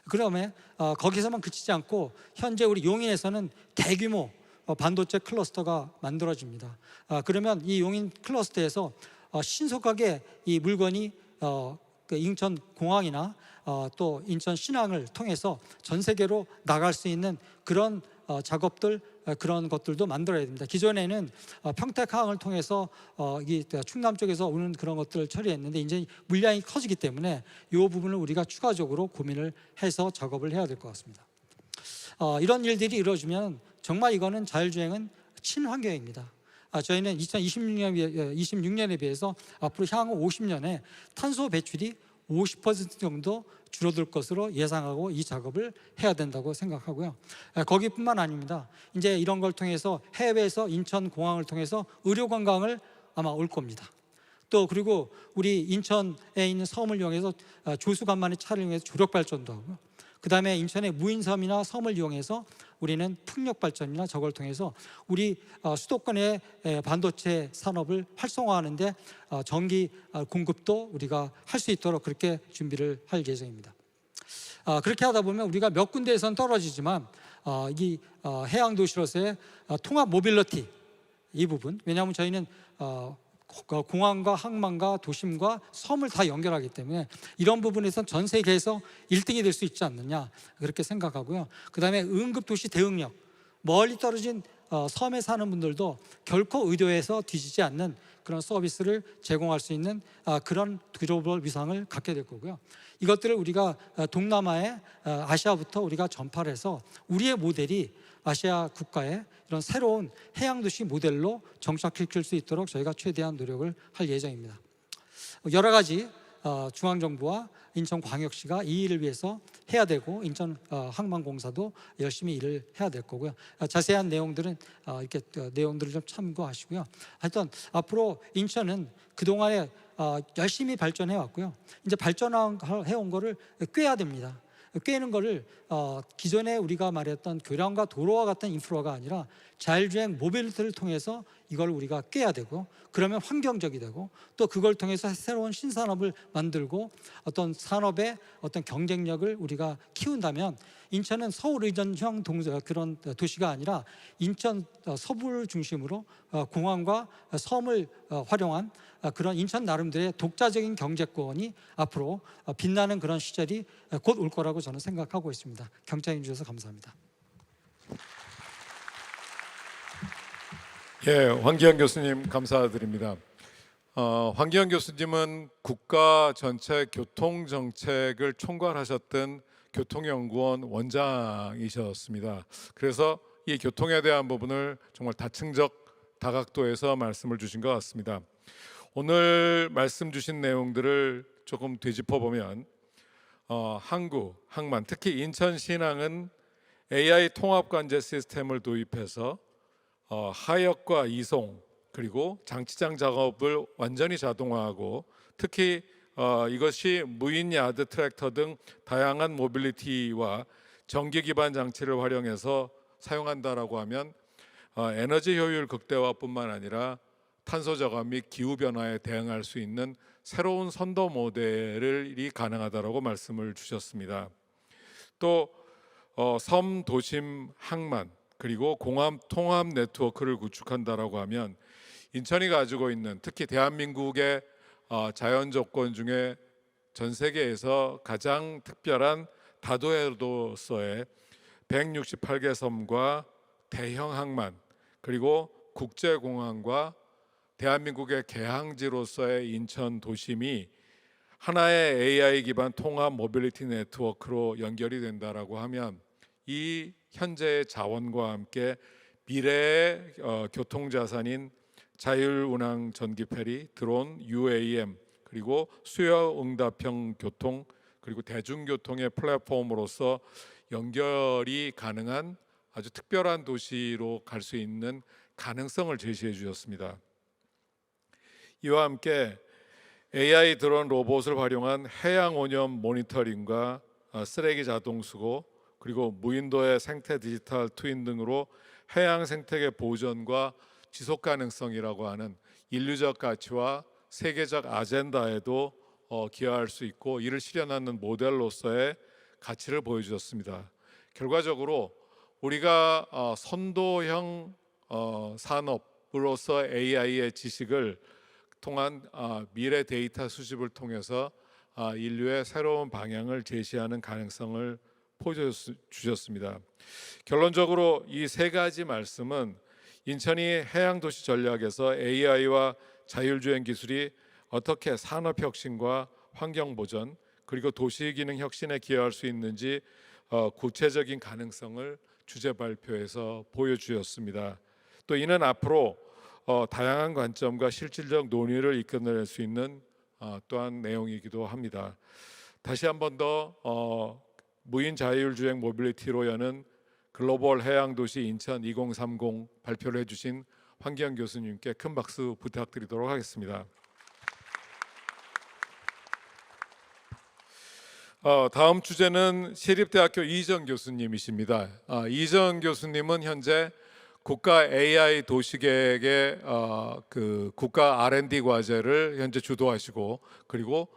그다음에 거기서만 그치지 않고 현재 우리 용인에서는 대규모 반도체 클러스터가 만들어집니다. 그러면 이 용인 클러스터에서 신속하게 이 물건이 인천 공항이나 또 인천 신항을 통해서 전 세계로 나갈 수 있는 그런 작업들, 그런 것들도 만들어야 됩니다. 기존에는 평택항을 통해서 이 충남 쪽에서 오는 그런 것들을 처리했는데 이제 물량이 커지기 때문에 이 부분을 우리가 추가적으로 고민을 해서 작업을 해야 될 것 같습니다. 이런 일들이 이루어지면 정말 이거는 자율주행은 친환경입니다. 저희는 2026년에 비해서 앞으로 향후 50년에 탄소 배출이 50% 정도 줄어들 것으로 예상하고 이 작업을 해야 된다고 생각하고요. 거기뿐만 아닙니다. 이제 이런 걸 통해서 해외에서 인천 공항을 통해서 의료 관광을 아마 올 겁니다. 또 그리고 우리 인천에 있는 섬을 이용해서 조수간만의 차를 이용해서 조력 발전도 하고요. 그다음에 인천의 무인섬이나 섬을 이용해서 우리는 풍력 발전이나 저걸 통해서 우리 수도권의 반도체 산업을 활성화하는데 전기 공급도 우리가 할 수 있도록 그렇게 준비를 할 예정입니다. 그렇게 하다 보면 우리가 몇 군데에선 떨어지지만 이 해양 도시로서의 통합 모빌리티 이 부분, 왜냐하면 저희는 공항과 항만과 도심과 섬을 다 연결하기 때문에 이런 부분에선 전 세계에서 1등이 될 수 있지 않느냐 그렇게 생각하고요. 그 다음에 응급도시 대응력, 멀리 떨어진 섬에 사는 분들도 결코 의도에서 뒤지지 않는 그런 서비스를 제공할 수 있는 그런 글로벌 위상을 갖게 될 거고요. 이것들을 우리가 동남아에 아시아부터 우리가 전파를 해서 우리의 모델이 아시아 국가의 이런 새로운 해양도시 모델로 정착시킬 수 있도록 저희가 최대한 노력을 할 예정입니다. 여러 가지 중앙정부와 인천광역시가 이 일을 위해서 해야 되고 인천항만공사도 열심히 일을 해야 될 거고요. 자세한 내용들은 이렇게 내용들을 좀 참고하시고요. 하여튼 앞으로 인천은 그동안에 열심히 발전해 왔고요. 이제 발전해온 거를 꿰야 됩니다. 꿰는 거를 기존에 우리가 말했던 교량과 도로와 같은 인프라가 아니라 자율주행 모빌리티를 통해서 이걸 우리가 꿰야 되고, 그러면 환경적이 되고, 또 그걸 통해서 새로운 신산업을 만들고 어떤 산업의 어떤 경쟁력을 우리가 키운다면, 인천은 서울 의전형 그런 도시가 아니라 인천 서부를 중심으로 공항과 섬을 활용한 그런 인천 나름대로의 독자적인 경제권이 앞으로 빛나는 그런 시절이 곧 올 거라고 저는 생각하고 있습니다. 경청해 주셔서 감사합니다. 예, 황기현 교수님 감사드립니다. 황기현 교수님은 국가 전체 교통 정책을 총괄하셨던 교통연구원 원장이셨습니다. 그래서 이 교통에 대한 부분을 정말 다층적 다각도에서 말씀을 주신 것 같습니다. 오늘 말씀 주신 내용들을 조금 되짚어 보면 항구, 항만, 특히 인천 신항은 AI 통합 관제 시스템을 도입해서 하역과 이송 그리고 장치장 작업을 완전히 자동화하고, 특히 이것이 무인 야드 트랙터 등 다양한 모빌리티와 전기 기반 장치를 활용해서 사용한다라고 하면 에너지 효율 극대화뿐만 아니라 탄소 저감 및 기후 변화에 대응할 수 있는 새로운 선도 모델이 가능하다라고 말씀을 주셨습니다. 또 섬, 도심, 항만 그리고 공항 통합 네트워크를 구축한다라고 하면 인천이 가지고 있는, 특히 대한민국의 자연 조건 중에 전 세계에서 가장 특별한 다도해로서의 168개 섬과 대형 항만 그리고 국제공항과 대한민국의 개항지로서의 인천 도심이 하나의 AI 기반 통합 모빌리티 네트워크로 연결이 된다라고 하면, 이 현재의 자원과 함께 미래의 교통자산인 자율운항 전기페리, 드론, UAM 그리고 수요응답형 교통 그리고 대중교통의 플랫폼으로서 연결이 가능한 아주 특별한 도시로 갈 수 있는 가능성을 제시해 주셨습니다. 이와 함께 AI 드론 로봇을 활용한 해양 오염 모니터링과 쓰레기 자동 수거 그리고 무인도의 생태 디지털 트윈 등으로 해양 생태계 보존과 지속 가능성이라고 하는 인류적 가치와 세계적 아젠다에도 기여할 수 있고, 이를 실현하는 모델로서의 가치를 보여주셨습니다. 결과적으로 우리가 선도형 산업으로서 AI의 지식을 통한 미래 데이터 수집을 통해서 인류의 새로운 방향을 제시하는 가능성을 보여주셨습니다. 결론적으로 이 세 가지 말씀은 인천이 해양도시 전략에서 AI와 자율주행 기술이 어떻게 산업혁신과 환경보전 그리고 도시기능 혁신에 기여할 수 있는지 구체적인 가능성을 주제 발표에서 보여주었습니다. 또 이는 앞으로 다양한 관점과 실질적 논의를 이끌어낼 수 있는 또한 내용이기도 합니다. 다시 한 번 더 무인 자율주행 모빌리티로 여는 글로벌 해양도시 인천 2030 발표를 해주신 황기현 교수님께 큰 박수 부탁드리도록 하겠습니다. 다음 주제는 시립대학교 이정 교수님이십니다. 이정 교수님은 현재 국가 AI 도시계획의 그 국가 R&D 과제를 현재 주도하시고, 그리고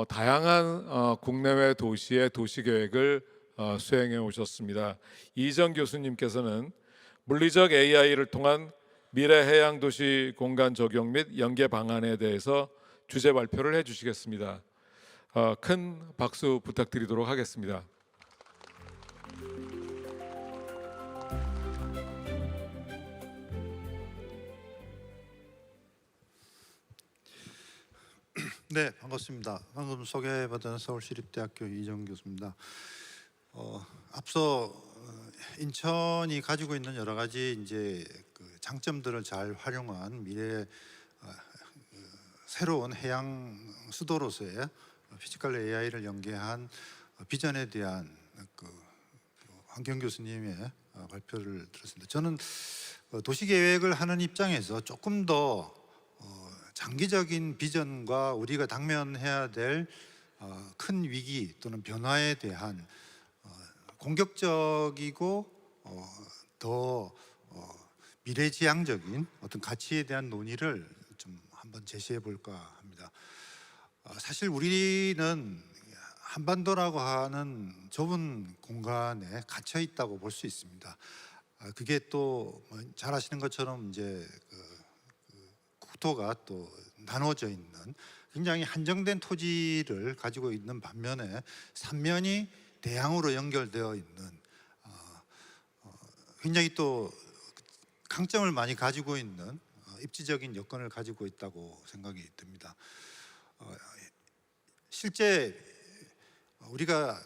다양한 국내외 도시의 도시계획을 수행해 오셨습니다. 이정 교수님께서는 물리적 AI를 통한 미래 해양 도시 공간 적용 및 연계 방안에 대해서 주제 발표를 해주시겠습니다. 큰 박수 부탁드리도록 하겠습니다. 네, 반갑습니다. 방금 소개받은 서울시립대학교 이정 교수입니다. 앞서 인천이 가지고 있는 여러 가지 이제 그 장점들을 잘 활용한 미래 새로운 해양 수도로서의 피지컬 AI를 연계한 비전에 대한 황경 교수님의 발표를 들었습니다. 저는 도시 계획을 하는 입장에서 조금 더 장기적인 비전과 우리가 당면해야 될 큰 위기 또는 변화에 대한 공격적이고 더 미래지향적인 어떤 가치에 대한 논의를 좀 한번 제시해 볼까 합니다. 사실 우리는 한반도라고 하는 좁은 공간에 갇혀 있다고 볼 수 있습니다. 그게 또 잘 아시는 것처럼 이제 국토가 또 나눠져 있는 굉장히 한정된 토지를 가지고 있는 반면에 삼면이 대양으로 연결되어 있는 굉장히 또 강점을 많이 가지고 있는 입지적인 여건을 가지고 있다고 생각이 듭니다. 실제 우리가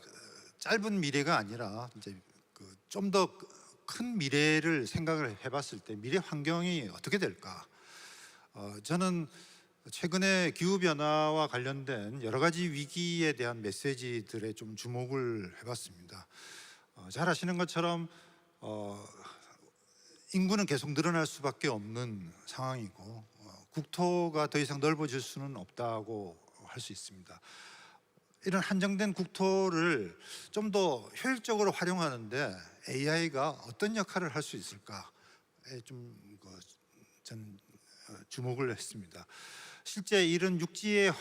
짧은 미래가 아니라 이제 좀 더 큰 미래를 생각을 해봤을 때 미래 환경이 어떻게 될까? 저는 최근에 기후 변화와 관련된 여러 가지 위기에 대한 메시지들에 좀 주목을 해봤습니다. 잘 아시는 것처럼 인구는 계속 늘어날 수밖에 없는 상황이고 국토가 더 이상 넓어질 수는 없다고 할 수 있습니다. 이런 한정된 국토를 좀 더 효율적으로 활용하는데 AI가 어떤 역할을 할 수 있을까에 좀 전 주목을 했습니다. 실제 이런 육지의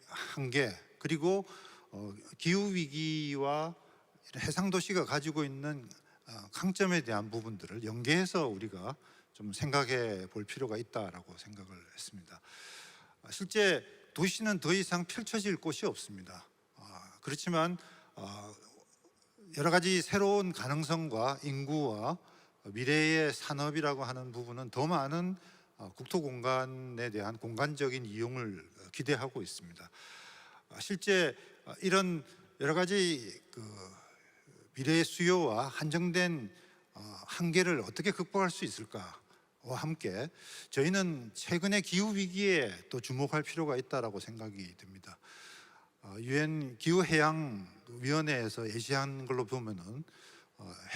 한계 그리고 기후 위기와 해상 도시가 가지고 있는 강점에 대한 부분들을 연계해서 우리가 좀 생각해 볼 필요가 있다라고 생각을 했습니다. 실제 도시는 더 이상 펼쳐질 곳이 없습니다. 그렇지만 여러 가지 새로운 가능성과 인구와 미래의 산업이라고 하는 부분은 더 많은 국토 공간에 대한 공간적인 이용을 기대하고 있습니다. 실제 이런 여러 가지 미래의 수요와 한정된 한계를 어떻게 극복할 수 있을까와 함께 저희는 최근의 기후 위기에 또 주목할 필요가 있다라고 생각이 듭니다. 유엔 기후 해양 위원회에서 예시한 걸로 보면은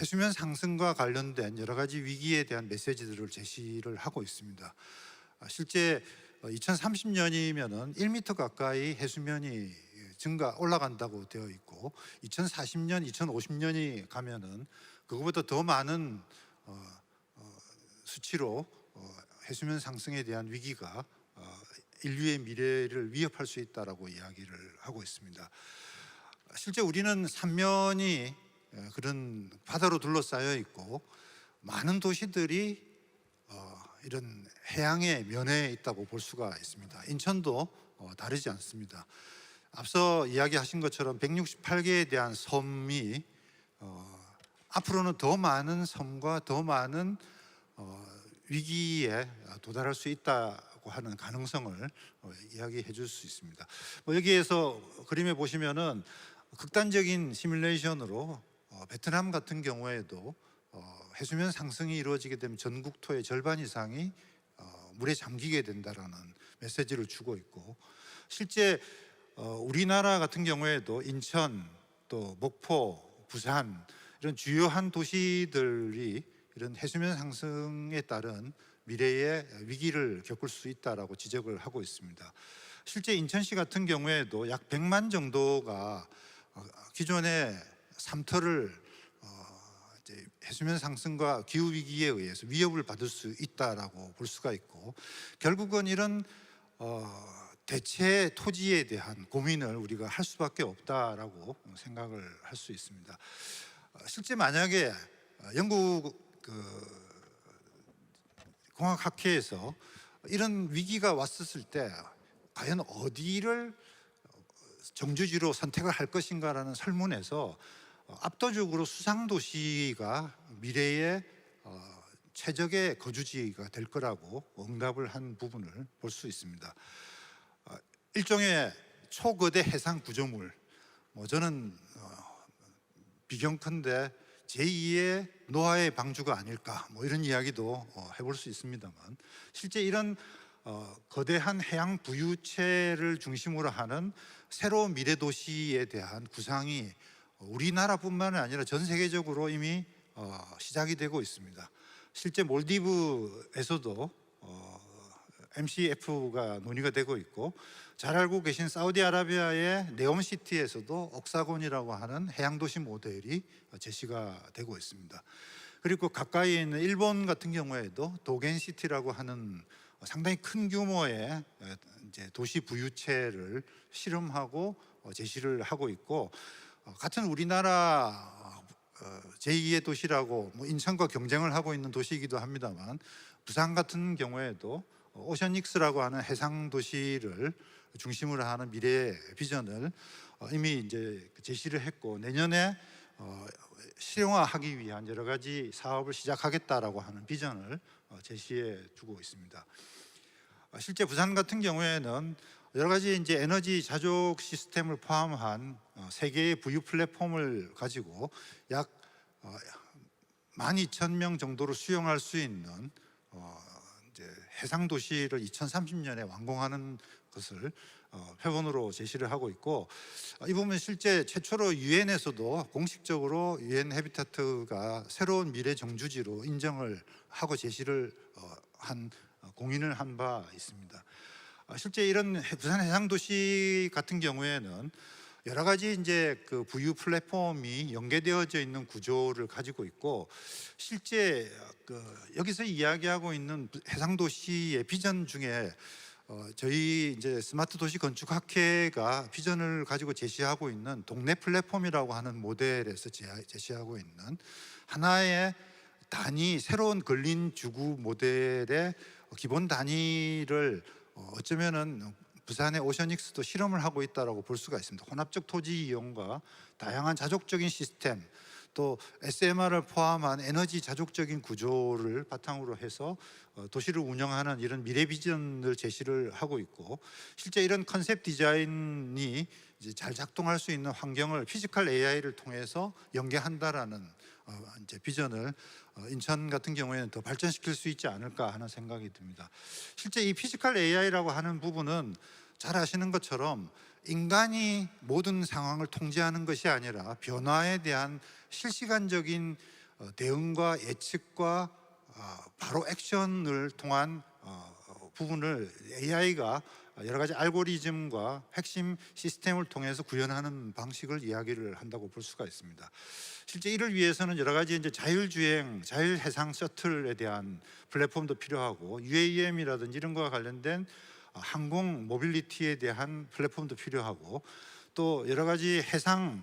해수면 상승과 관련된 여러 가지 위기에 대한 메시지들을 제시를 하고 있습니다. 실제 2030년이면은 1m 가까이 해수면이 올라간다고 되어 있고 2040년, 2050년이 가면은 그거보다 더 많은 수치로 해수면 상승에 대한 위기가 인류의 미래를 위협할 수 있다라고 이야기를 하고 있습니다. 실제 우리는 삼면이 그런 바다로 둘러싸여 있고 많은 도시들이 이런 해양의 면에 있다고 볼 수가 있습니다. 인천도 다르지 않습니다. 앞서 이야기하신 것처럼 168개에 대한 섬이 앞으로는 더 많은 섬과 더 많은 위기에 도달할 수 있다고 하는 가능성을 이야기해 줄 수 있습니다. 여기에서 그림에 보시면은 극단적인 시뮬레이션으로 베트남 같은 경우에도 해수면 상승이 이루어지게 되면 전국토의 절반 이상이 물에 잠기게 된다라는 메시지를 주고 있고 실제 우리나라 같은 경우에도 인천 또 목포, 부산 이런 주요한 도시들이 이런 해수면 상승에 따른 미래의 위기를 겪을 수 있다라고 지적을 하고 있습니다. 실제 인천시 같은 경우에도 약 100만 정도가 기존의 삼터를 해수면 상승과 기후 위기에 의해서 위협을 받을 수 있다라고 볼 수가 있고 결국은 이런 대체 토지에 대한 고민을 우리가 할 수밖에 없다라고 생각을 할 수 있습니다. 실제 만약에 영국 공학학회에서 이런 위기가 왔었을 때 과연 어디를 정주지로 선택을 할 것인가라는 설문에서 압도적으로 수상도시가 미래의 최적의 거주지가 될 거라고 응답을 한 부분을 볼 수 있습니다. 일종의 초거대 해상 구조물, 저는 비경컨대 제2의 노아의 방주가 아닐까 이런 이야기도 해볼 수 있습니다만 실제 이런 거대한 해양 부유체를 중심으로 하는 새로운 미래 도시에 대한 구상이 우리나라뿐만 아니라 전 세계적으로 이미 시작이 되고 있습니다. 실제 몰디브에서도 MCF가 논의가 되고 있고, 잘 알고 계신 사우디아라비아의 네옴시티에서도 옥사곤이라고 하는 해양도시 모델이 제시가 되고 있습니다. 그리고 가까이에 있는 일본 같은 경우에도 도겐시티라고 하는 상당히 큰 규모의 이제 도시 부유체를 실험하고 제시를 하고 있고, 같은 우리나라 제2의 도시라고 뭐 인천과 경쟁을 하고 있는 도시이기도 합니다만, 부산 같은 경우에도 오션익스라고 하는 해상 도시를 중심으로 하는 미래 비전을 이미 이제 제시를 했고, 내년에 실용화하기 위한 여러 가지 사업을 시작하겠다라고 하는 비전을 제시해 두고 있습니다. 실제 부산 같은 경우에는 여러 가지 이제 에너지 자족 시스템을 포함한 세 개의 부유 플랫폼을 가지고 약 12,000명 정도를 수용할 수 있는 이제 해상 도시를 2030년에 완공하는 것을 표본으로 제시를 하고 있고, 이 부분 실제 최초로 유엔에서도 공식적으로 유엔 해비타트가 새로운 미래 정주지로 인정을 하고 제시를 공인을 한 바 있습니다. 실제 이런 부산 해상 도시 같은 경우에는 여러 가지 이제 그 부유 플랫폼이 연계되어져 있는 구조를 가지고 있고, 실제 여기서 이야기하고 있는 해상 도시의 비전 중에 저희 이제 스마트 도시 건축학회가 비전을 가지고 제시하고 있는 동네 플랫폼이라고 하는 모델에서 제시하고 있는 하나의 단위, 새로운 근린 주구 모델의 기본 단위를 어쩌면은 부산의 오션익스도 실험을 하고 있다라고 볼 수가 있습니다. 혼합적 토지 이용과 다양한 자족적인 시스템, 또 SMR을 포함한 에너지 자족적인 구조를 바탕으로 해서 도시를 운영하는 이런 미래 비전을 제시를 하고 있고, 실제 이런 컨셉 디자인이 이제 잘 작동할 수 있는 환경을 피지컬 AI를 통해서 연계한다라는 이제 비전을 인천 같은 경우에는 더 발전시킬 수 있지 않을까 하는 생각이 듭니다. 실제 이 피지컬 AI라고 하는 부분은 잘 아시는 것처럼 인간이 모든 상황을 통제하는 것이 아니라 변화에 대한 실시간적인 대응과 예측과 바로 액션을 통한 부분을 AI가 여러 가지 알고리즘과 핵심 시스템을 통해서 구현하는 방식을 이야기를 한다고 볼 수가 있습니다. 실제 이를 위해서는 여러 가지 이제 자율주행, 자율해상 셔틀에 대한 플랫폼도 필요하고, UAM이라든지 이런 거와 관련된 항공 모빌리티에 대한 플랫폼도 필요하고, 또 여러 가지 해상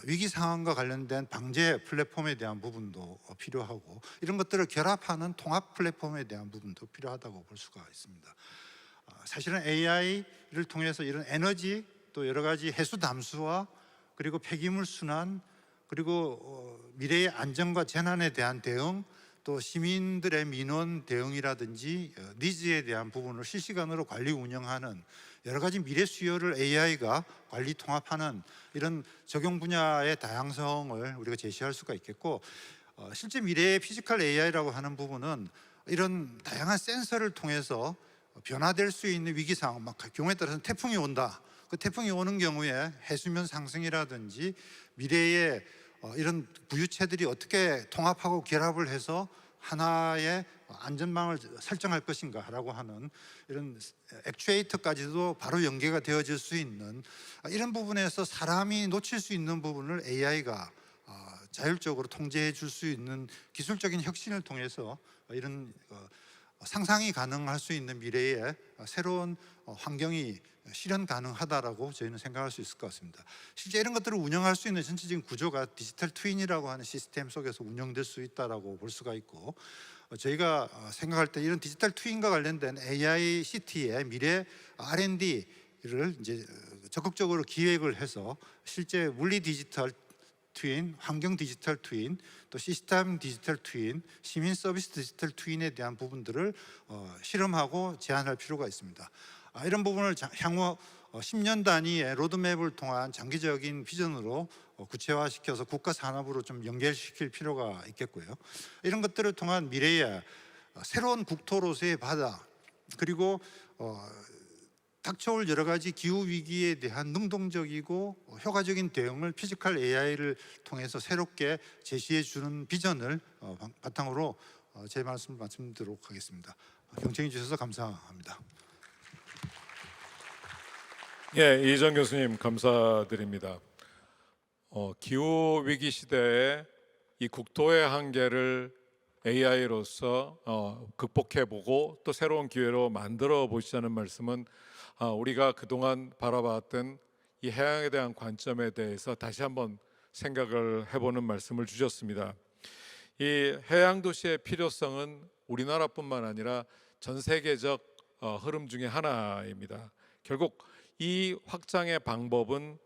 위기 상황과 관련된 방제 플랫폼에 대한 부분도 필요하고, 이런 것들을 결합하는 통합 플랫폼에 대한 부분도 필요하다고 볼 수가 있습니다. 사실은 AI를 통해서 이런 에너지, 또 여러 가지 해수 담수화, 그리고 폐기물 순환, 그리고 미래의 안전과 재난에 대한 대응, 또 시민들의 민원 대응이라든지 니즈에 대한 부분을 실시간으로 관리 운영하는 여러 가지 미래 수요를 AI가 관리 통합하는 이런 적용 분야의 다양성을 우리가 제시할 수가 있겠고, 실제 미래의 피지컬 AI라고 하는 부분은 이런 다양한 센서를 통해서 변화될 수 있는 위기 상황, 막 경우에 따라서는 태풍이 온다. 그 태풍이 오는 경우에 해수면 상승이라든지 미래의 이런 부유체들이 어떻게 통합하고 결합을 해서 하나의 안전망을 설정할 것인가라고 하는 이런 액추에이터까지도 바로 연계가 되어질 수 있는 이런 부분에서 사람이 놓칠 수 있는 부분을 AI가 자율적으로 통제해 줄 수 있는 기술적인 혁신을 통해서 이런 상상이 가능할 수 있는 미래의 새로운 환경이 실현 가능하다라고 저희는 생각할 수 있을 것 같습니다. 실제 이런 것들을 운영할 수 있는 전체적인 구조가 디지털 트윈이라고 하는 시스템 속에서 운영될 수 있다라고 볼 수가 있고, 저희가 생각할 때 이런 디지털 트윈과 관련된 AICT의 미래 R&D를 이제 적극적으로 기획을 해서 실제 물리 디지털 트윈, 환경 디지털 트윈, 또 시스템 디지털 트윈, 시민 서비스 디지털 트윈에 대한 부분들을 실험하고 제안할 필요가 있습니다. 이런 부분을 향후 10년 단위의 로드맵을 통한 장기적인 비전으로 구체화시켜서 국가 산업으로 좀 연결시킬 필요가 있겠고요. 이런 것들을 통한 미래의 새로운 국토로서의 바다, 그리고 닥쳐올 여러 가지 기후 위기에 대한 능동적이고 효과적인 대응을 피지컬 AI를 통해서 새롭게 제시해 주는 비전을 바탕으로 제 말씀을 마치도록 하겠습니다. 경청해 주셔서 감사합니다. 예, 이정 교수님 감사드립니다. 기후 위기 시대에 이 국토의 한계를 AI로서 극복해보고 또 새로운 기회로 만들어 보시자는 말씀은 우리가 그동안 바라봤던 이 해양에 대한 관점에 대해서 다시 한번 생각을 해보는 말씀을 주셨습니다. 이 해양 도시의 필요성은 우리나라뿐만 아니라 전 세계적 흐름 중에 하나입니다. 결국 이 확장의 방법은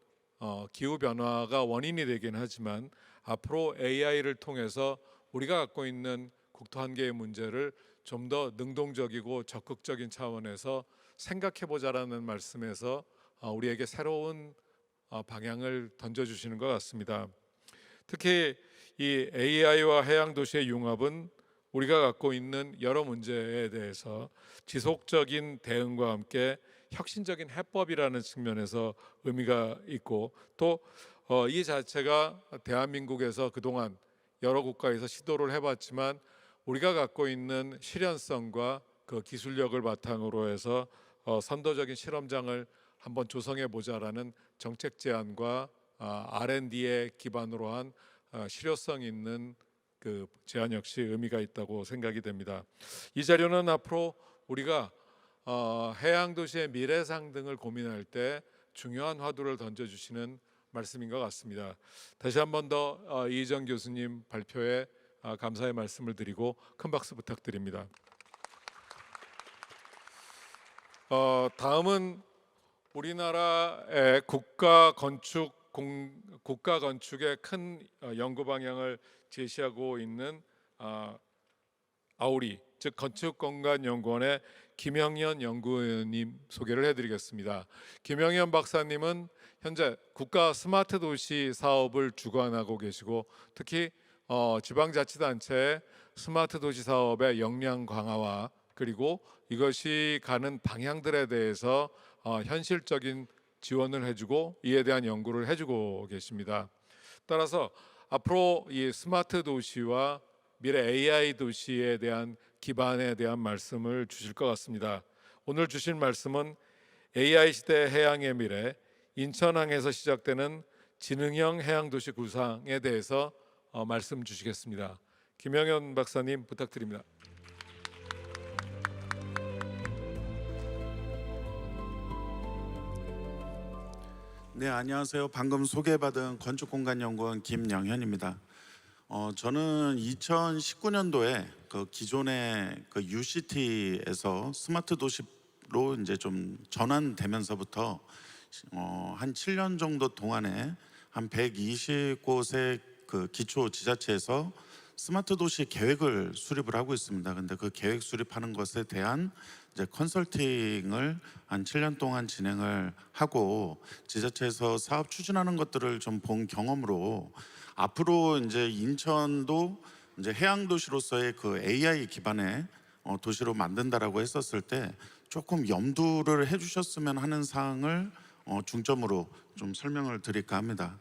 기후 변화가 원인이 되긴 하지만 앞으로 AI를 통해서 우리가 갖고 있는 국토 한계의 문제를 좀 더 능동적이고 적극적인 차원에서 생각해 보자라는 말씀에서 우리에게 새로운 방향을 던져주시는 것 같습니다. 특히 이 AI와 해양 도시의 융합은 우리가 갖고 있는 여러 문제에 대해서 지속적인 대응과 함께 혁신적인 해법이라는 측면에서 의미가 있고 또 이 자체가 대한민국에서 그동안 여러 국가에서 시도를 해봤지만 우리가 갖고 있는 실현성과 그 기술력을 바탕으로 해서 선도적인 실험장을 한번 조성해 보자라는 정책 제안과 R&D에 기반으로 한 실효성 있는 그 제안 역시 의미가 있다고 생각이 됩니다. 이 자료는 앞으로 우리가 해양 도시의 미래상 등을 고민할 때 중요한 화두를 던져주시는 말씀인 것 같습니다. 다시 한 번 더 이정 교수님 발표에 감사의 말씀을 드리고 큰 박수 부탁드립니다. 다음은 우리나라의 국가 건축의 큰 연구 방향을 제시하고 있는 아우리 즉 건축공간연구원의 김영현 연구원님 소개를 해드리겠습니다. 김영현 박사님은 현재 국가 스마트 도시 사업을 주관하고 계시고 특히 지방자치단체의 스마트 도시 사업의 역량 강화와 그리고 이것이 가는 방향들에 대해서 현실적인 지원을 해주고 이에 대한 연구를 해주고 계십니다. 따라서 앞으로 이 스마트 도시와 미래 AI 도시에 대한 기반에 대한 말씀을 주실 것 같습니다. 오늘 주실 말씀은 AI 시대 해양의 미래, 인천항에서 시작되는 지능형 해양도시 구상에 대해서 말씀 주시겠습니다. 김영현 박사님 부탁드립니다. 네, 안녕하세요. 방금 소개받은 건축공간연구원 김영현입니다. 저는 2019년도에 그 기존의 그 UCT에서 스마트 도시로 이제 좀 전환되면서부터 한 7년 정도 동안에 한 120곳의 그 기초 지자체에서 스마트 도시 계획을 수립을 하고 있습니다. 근데 그 계획 수립하는 것에 대한 이제 컨설팅을 한 7년 동안 진행을 하고 지자체에서 사업 추진하는 것들을 좀 본 경험으로 앞으로 이제 인천도 이제 해양 도시로서의 그 AI 기반의 도시로 만든다라고 했었을 때 조금 염두를 해주셨으면 하는 사항을 중점으로 좀 설명을 드릴까 합니다.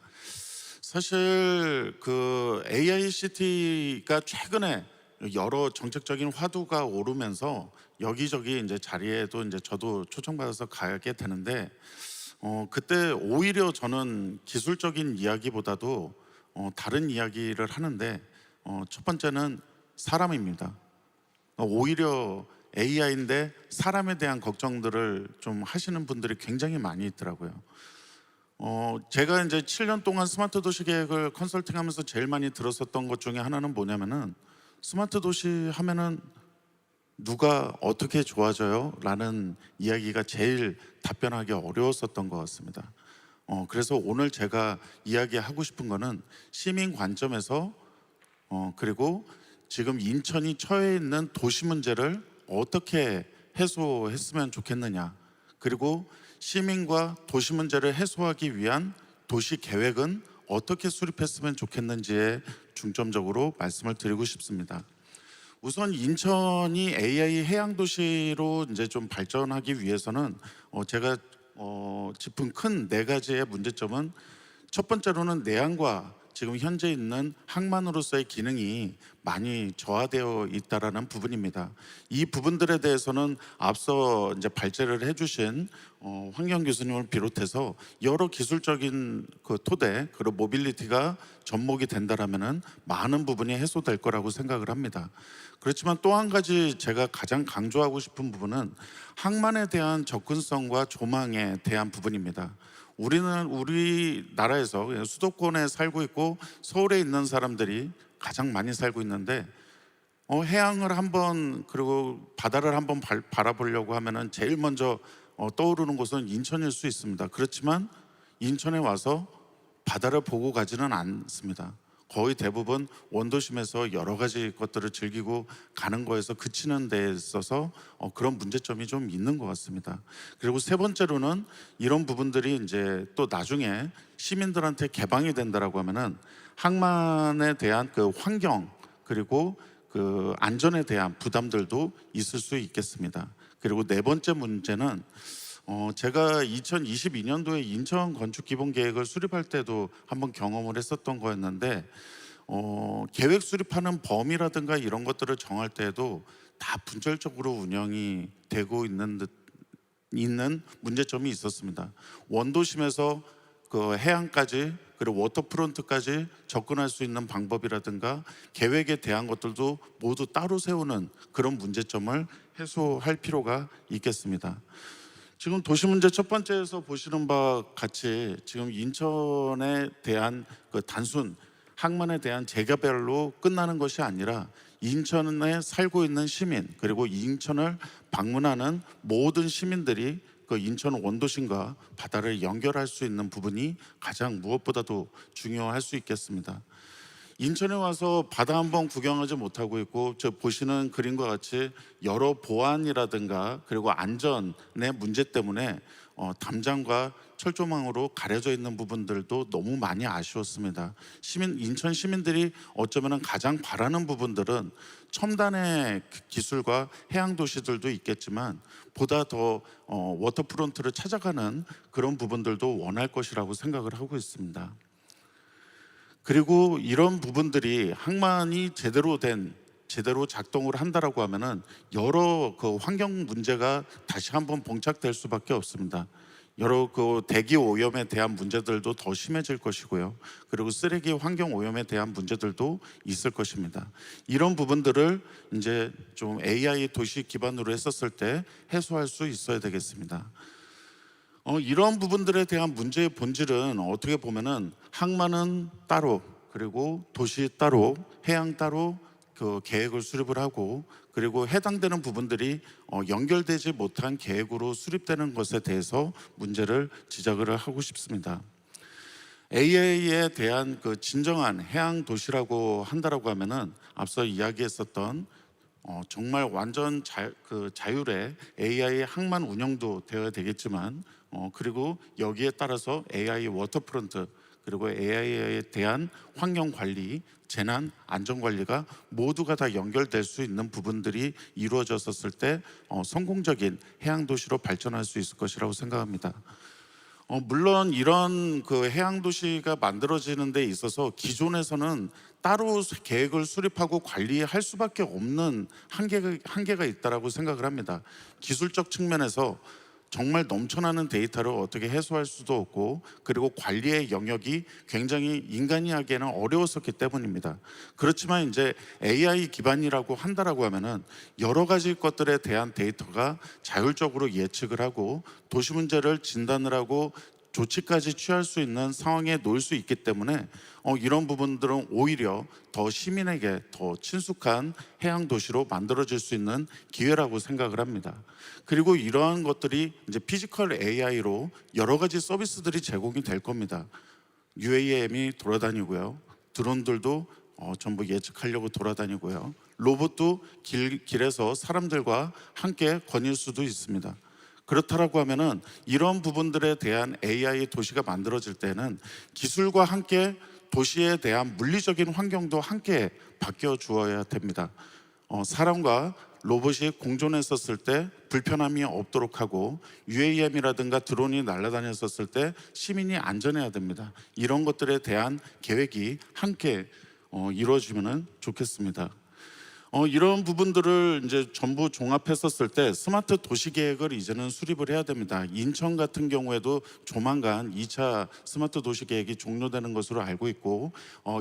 사실 그 AICT가 최근에 여러 정책적인 화두가 오르면서 여기저기 이제 자리에도 이제 저도 초청받아서 가게 되는데 그때 오히려 저는 기술적인 이야기보다도 다른 이야기를 하는데 첫 번째는 사람입니다. 오히려 AI인데 사람에 대한 걱정들을 좀 하시는 분들이 굉장히 많이 있더라고요. 제가 이제 7년 동안 스마트 도시 계획을 컨설팅하면서 제일 많이 들었었던 것 중에 하나는 뭐냐면은 스마트 도시 하면은 누가 어떻게 좋아져요? 라는 이야기가 제일 답변하기 어려웠었던 것 같습니다. 그래서 오늘 제가 이야기하고 싶은 거는 시민 관점에서 그리고 지금 인천이 처해 있는 도시 문제를 어떻게 해소했으면 좋겠느냐, 그리고 시민과 도시 문제를 해소하기 위한 도시 계획은 어떻게 수립했으면 좋겠는지에 중점적으로 말씀을 드리고 싶습니다. 우선 인천이 AI 해양 도시로 이제 좀 발전하기 위해서는 제가 짚은 큰 네 가지의 문제점은 첫 번째로는 내양과 지금 현재 있는 항만으로서의 기능이 많이 저하되어 있다라는 부분입니다. 이 부분들에 대해서는 앞서 이제 발제를 해주신 황경 교수님을 비롯해서 여러 기술적인 그 토대 그리고 모빌리티가 접목이 된다라면은 많은 부분이 해소될 거라고 생각을 합니다. 그렇지만 또 한 가지 제가 가장 강조하고 싶은 부분은 항만에 대한 접근성과 조망에 대한 부분입니다. 우리는 우리나라에서 그냥 수도권에 살고 있고 서울에 있는 사람들이 가장 많이 살고 있는데 해양을 한번 그리고 바다를 한번 바라보려고 하면은 제일 먼저 떠오르는 곳은 인천일 수 있습니다. 그렇지만 인천에 와서 바다를 보고 가지는 않습니다. 거의 대부분 원도심에서 여러 가지 것들을 즐기고 가는 거에서 그치는 데 있어서 그런 문제점이 좀 있는 것 같습니다. 그리고 세 번째로는 이런 부분들이 이제 또 나중에 시민들한테 개방이 된다라고 하면은 항만에 대한 그 환경 그리고 그 안전에 대한 부담들도 있을 수 있겠습니다. 그리고 네 번째 문제는 제가 2022년도에 인천 건축 기본 계획을 수립할 때도 한번 경험을 했었던 거였는데 계획 수립하는 범위라든가 이런 것들을 정할 때에도 다 분절적으로 운영이 되고 있는 문제점이 있었습니다. 원도심에서 그 해안까지 그리고 워터프론트까지 접근할 수 있는 방법이라든가 계획에 대한 것들도 모두 따로 세우는 그런 문제점을 해소할 필요가 있겠습니다. 지금 도시문제 첫 번째에서 보시는 바와 같이 지금 인천에 대한 그 단순 항만에 대한 재개발로 끝나는 것이 아니라 인천에 살고 있는 시민 그리고 인천을 방문하는 모든 시민들이 그 인천 원도심과 바다를 연결할 수 있는 부분이 가장 무엇보다도 중요할 수 있겠습니다. 인천에 와서 바다 한번 구경하지 못하고 있고 저 보시는 그림과 같이 여러 보안이라든가 그리고 안전의 문제 때문에 담장과 철조망으로 가려져 있는 부분들도 너무 많이 아쉬웠습니다. 인천 시민들이 어쩌면 가장 바라는 부분들은 첨단의 기술과 해양 도시들도 있겠지만 보다 더 워터프론트를 찾아가는 그런 부분들도 원할 것이라고 생각을 하고 있습니다. 그리고 이런 부분들이 항만이 제대로 작동을 한다라고 하면은 여러 그 환경 문제가 다시 한번 봉착될 수밖에 없습니다. 여러 그 대기 오염에 대한 문제들도 더 심해질 것이고요. 그리고 쓰레기 환경 오염에 대한 문제들도 있을 것입니다. 이런 부분들을 이제 좀 AI 도시 기반으로 했었을 때 해소할 수 있어야 되겠습니다. 이런 부분들에 대한 문제의 본질은 어떻게 보면은 항만은 따로 그리고 도시 따로 해양 따로 그 계획을 수립을 하고 그리고 해당되는 부분들이 연결되지 못한 계획으로 수립되는 것에 대해서 문제를 지적을 하고 싶습니다. AI에 대한 그 진정한 해양 도시라고 한다라고 하면은 앞서 이야기했었던 정말 완전 자율의 AI 항만 운영도 되어야 되겠지만 그리고 여기에 따라서 AI 워터프론트 그리고 AI에 대한 환경 관리, 재난 안전 관리가 모두가 다 연결될 수 있는 부분들이 이루어졌을 때 성공적인 해양 도시로 발전할 수 있을 것이라고 생각합니다. 물론 이런 그 해양 도시가 만들어지는 데 있어서 기존에서는 따로 계획을 수립하고 관리할 수밖에 없는 한계가 있다라고 생각을 합니다. 기술적 측면에서 정말 넘쳐나는 데이터를 어떻게 해소할 수도 없고 그리고 관리의 영역이 굉장히 인간이 하기에는 어려웠었기 때문입니다. 그렇지만 이제 AI 기반이라고 한다라고 하면은 여러 가지 것들에 대한 데이터가 자율적으로 예측을 하고 도시 문제를 진단을 하고 조치까지 취할 수 있는 상황에 놓일 수 있기 때문에 이런 부분들은 오히려 더 시민에게 더 친숙한 해양 도시로 만들어질 수 있는 기회라고 생각을 합니다. 그리고 이러한 것들이 이제 피지컬 AI로 여러 가지 서비스들이 제공이 될 겁니다. UAM이 돌아다니고요. 드론들도 전부 예측하려고 돌아다니고요. 로봇도 길에서 사람들과 함께 거닐 수도 있습니다. 그렇다라고 하면은 이런 부분들에 대한 AI 도시가 만들어질 때는 기술과 함께 도시에 대한 물리적인 환경도 함께 바뀌어 주어야 됩니다. 사람과 로봇이 공존했었을 때 불편함이 없도록 하고 UAM이라든가 드론이 날아다녔었을 때 시민이 안전해야 됩니다. 이런 것들에 대한 계획이 함께 이루어지면 좋겠습니다. 이런 부분들을 이제 전부 종합했었을 때 스마트 도시 계획을 이제는 수립을 해야 됩니다. 인천 같은 경우에도 조만간 2차 스마트 도시 계획이 종료되는 것으로 알고 있고,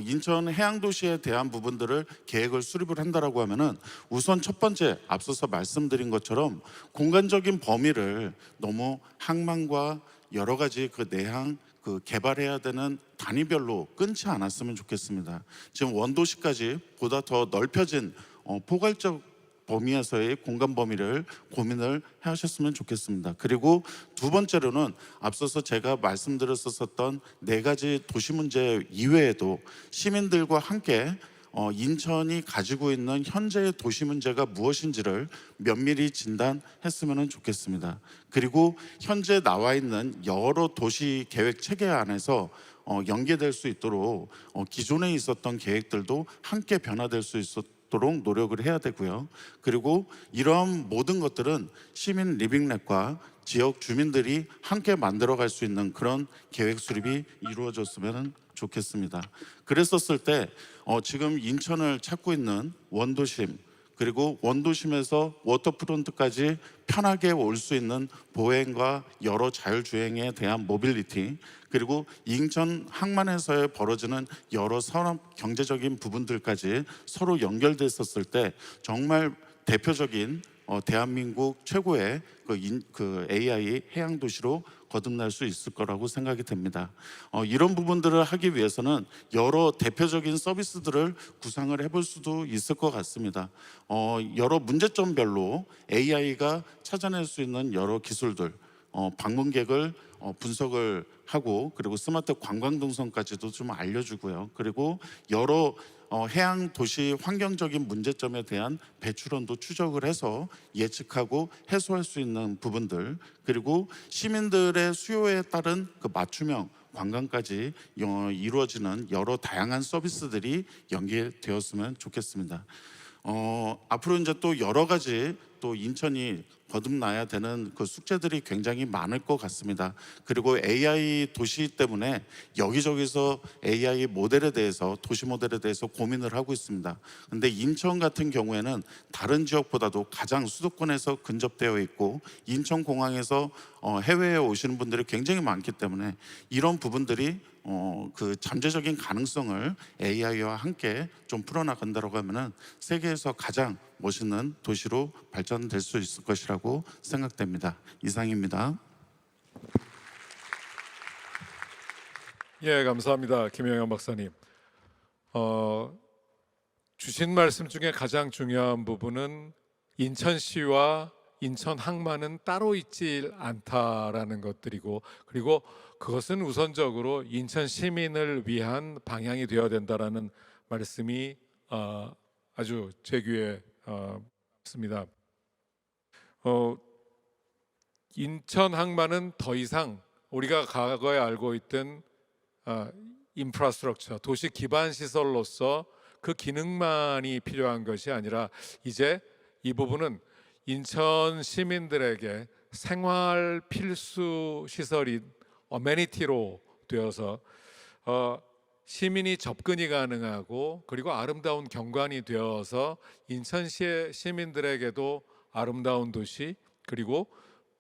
인천 해양 도시에 대한 부분들을 계획을 수립을 한다라고 하면은 우선 첫 번째 앞서서 말씀드린 것처럼 공간적인 범위를 너무 항만과 여러 가지 그 내항 개발해야 되는 단위별로 끊지 않았으면 좋겠습니다. 지금 원도시까지 보다 더 넓혀진 포괄적 범위에서의 공간 범위를 고민을 하셨으면 좋겠습니다. 그리고 두 번째로는 앞서서 제가 말씀드렸었던 4가지 도시 문제 이외에도 시민들과 함께 인천이 가지고 있는 현재의 도시 문제가 무엇인지를 면밀히 진단했으면 좋겠습니다. 그리고 현재 나와 있는 여러 도시 계획 체계 안에서 연계될 수 있도록 기존에 있었던 계획들도 함께 변화될 수 있도록 노력을 해야 되고요. 그리고 이러한 모든 것들은 시민 리빙랩과 지역 주민들이 함께 만들어갈 수 있는 그런 계획 수립이 이루어졌으면 좋겠습니다. 그랬었을 때 지금 인천을 찾고 있는 원도심, 그리고 원도심에서 워터프론트까지 편하게 올 수 있는 보행과 여러 자율주행에 대한 모빌리티, 그리고 인천 항만에서 벌어지는 여러 산업 경제적인 부분들까지 서로 연결됐었을 때 정말 대표적인 대한민국 최고의 그 AI 해양 도시로 거듭날 수 있을 거라고 생각이 됩니다. 이런 부분들을 하기 위해서는 여러 대표적인 서비스들을 구상을 해볼 수도 있을 것 같습니다. 여러 문제점별로 AI가 찾아낼 수 있는 여러 기술들, 방문객을 분석을 하고, 그리고 스마트 관광 동선까지도 좀 알려주고요. 그리고 여러 해양 도시 환경적인 문제점에 대한 배출원도 추적을 해서 예측하고 해소할 수 있는 부분들, 그리고 시민들의 수요에 따른 그 맞춤형 관광까지 이루어지는 여러 다양한 서비스들이 연계되었으면 좋겠습니다. 앞으로 이제 또 여러 가지 또 인천이 거듭나야 되는 그 숙제들이 굉장히 많을 것 같습니다. 그리고 AI 도시 때문에 여기저기서 AI 모델에 대해서, 도시 모델에 대해서 고민을 하고 있습니다. 근데 인천 같은 경우에는 다른 지역보다도 가장 수도권에서 근접되어 있고 인천공항에서 해외에 오시는 분들이 굉장히 많기 때문에 이런 부분들이 그 잠재적인 가능성을 AI와 함께 좀 풀어나간다고 하면은 세계에서 가장 멋있는 도시로 발전될 수 있을 것이라고 생각됩니다. 이상입니다. 예, 감사합니다. 김영현 박사님. 주신 말씀 중에 가장 중요한 부분은 인천시와 인천 항만은 따로 있지 않다라는 것들이고, 그리고 그것은 우선적으로 인천 시민을 위한 방향이 되어야 된다라는 말씀이 아주 제 귀에 있습니다. 인천 항만은 더 이상 우리가 과거에 알고 있던 인프라스트럭처, 도시 기반 시설로서 그 기능만이 필요한 것이 아니라 이제 이 부분은 인천 시민들에게 생활 필수 시설인 어메니티로 되어서 시민이 접근이 가능하고, 그리고 아름다운 경관이 되어서 인천시의 시민들에게도 아름다운 도시, 그리고